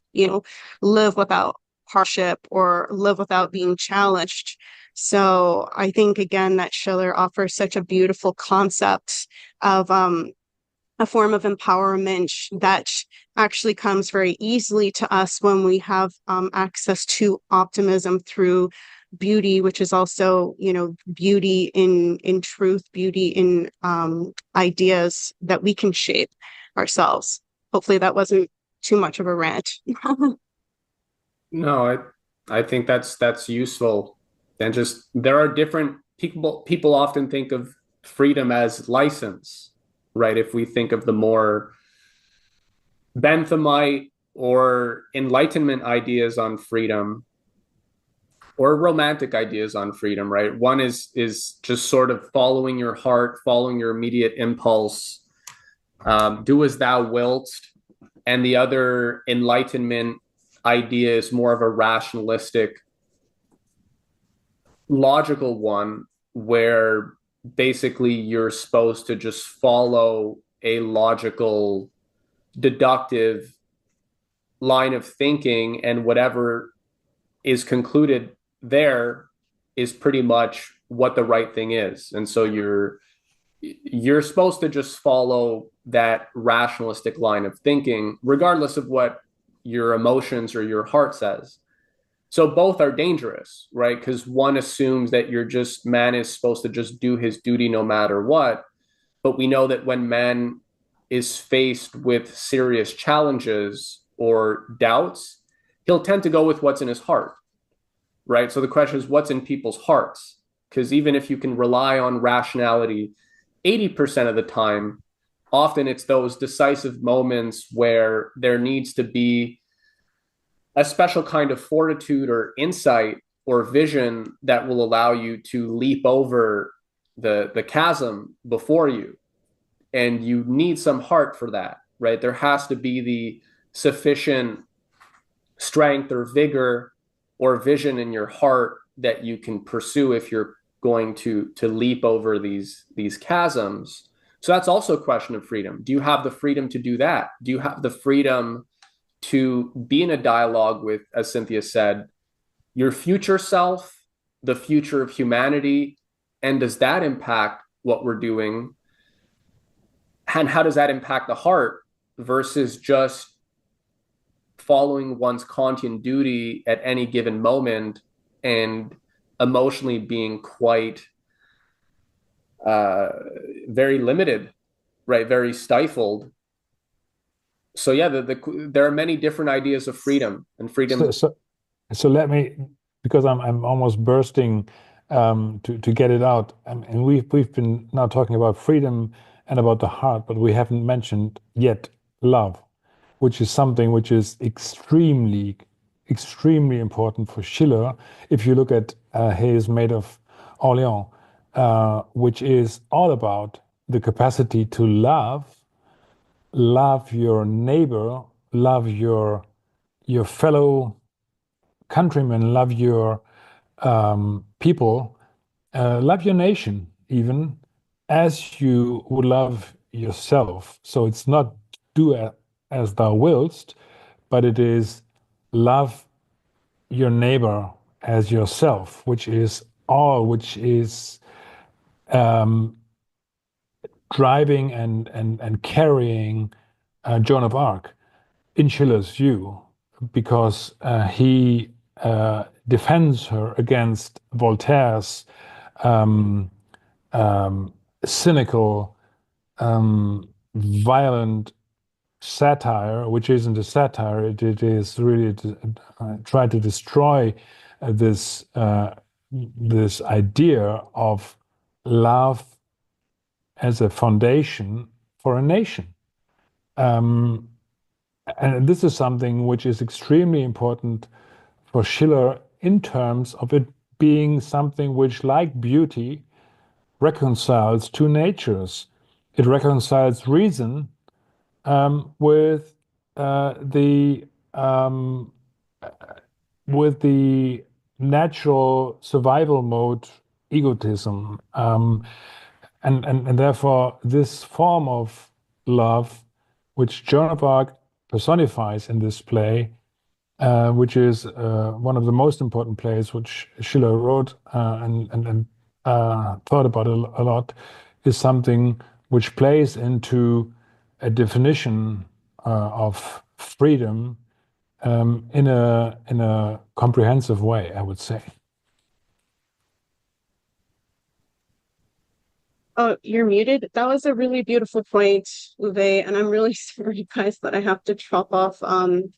Speaker 1: live without hardship or live without being challenged. So I think, again, that Schiller offers such a beautiful concept of a form of empowerment that actually comes very easily to us when we have access to optimism through beauty, which is also, beauty in truth, beauty in ideas that we can shape ourselves. Hopefully that wasn't too much of a rant.
Speaker 3: No, I think that's useful. And just there are different people often think of freedom as license, right? If we think of the more Benthamite or Enlightenment ideas on freedom, or romantic ideas on freedom, right? One is just sort of following your heart, following your immediate impulse, do as thou wilt. And the other Enlightenment idea is more of a rationalistic, logical one, where basically you're supposed to just follow a logical, deductive line of thinking, and whatever is concluded there is pretty much what the right thing is. And so you're supposed to just follow that rationalistic line of thinking, regardless of what your emotions or your heart says. So both are dangerous, right? Because one assumes that man is supposed to just do his duty no matter what. But we know that when man is faced with serious challenges or doubts, he'll tend to go with what's in his heart, right? So the question is, what's in people's hearts? Because even if you can rely on rationality 80% of the time, often it's those decisive moments where there needs to be a special kind of fortitude or insight or vision that will allow you to leap over the chasm before you. And you need some heart for that, right? There has to be the sufficient strength or vigor or vision in your heart that you can pursue if you're going to leap over these chasms. So that's also a question of freedom. Do you have the freedom to do that? Do you have the freedom to be in a dialogue with, as Cynthia said, your future self, the future of humanity? And does that impact what we're doing? And how does that impact the heart versus just following one's Kantian duty at any given moment and emotionally being quite very limited, right? Very stifled. So yeah, there are many different ideas of freedom, and
Speaker 2: So,
Speaker 3: freedom.
Speaker 2: so, so let me, because I'm almost bursting to get it out. And we've been now talking about freedom and about the heart, but we haven't mentioned yet love, which is something which is extremely important for Schiller. If you look at his Maid of Orleans, which is all about the capacity to love your neighbor, love your fellow countrymen, love your people, love your nation, even as you would love yourself. So it's not do as thou willst, but it is love your neighbor as yourself, which is all, which is driving and carrying Joan of Arc in Schiller's view, because he defends her against Voltaire's um, cynical, violent satire, which isn't a satire, it is really to try to destroy this idea of love as a foundation for a nation. Um, and this is something which is extremely important for Schiller in terms of it being something which, like beauty, reconciles two natures. It reconciles reason with the with the natural survival mode egotism, and therefore this form of love, which Joan of Arc personifies in this play, which is one of the most important plays which Schiller wrote and thought about a lot, is something which plays into a definition of freedom in a comprehensive way, I would say.
Speaker 1: Oh, you're muted. That was a really beautiful point, Uwe, and I'm really sorry, guys, that I have to drop off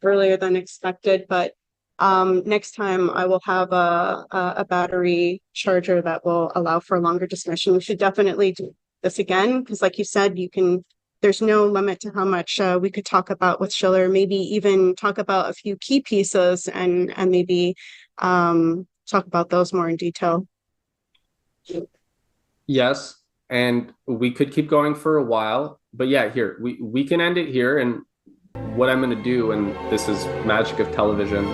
Speaker 1: earlier than expected. But next time I will have a battery charger that will allow for a longer discussion. We should definitely do this again because, like you said, you can. There's no limit to how much we could talk about with Schiller. Maybe even talk about a few key pieces and maybe talk about those more in detail.
Speaker 3: Yes, and we could keep going for a while, but yeah, we can end it here. And what I'm going to do, and this is magic of television,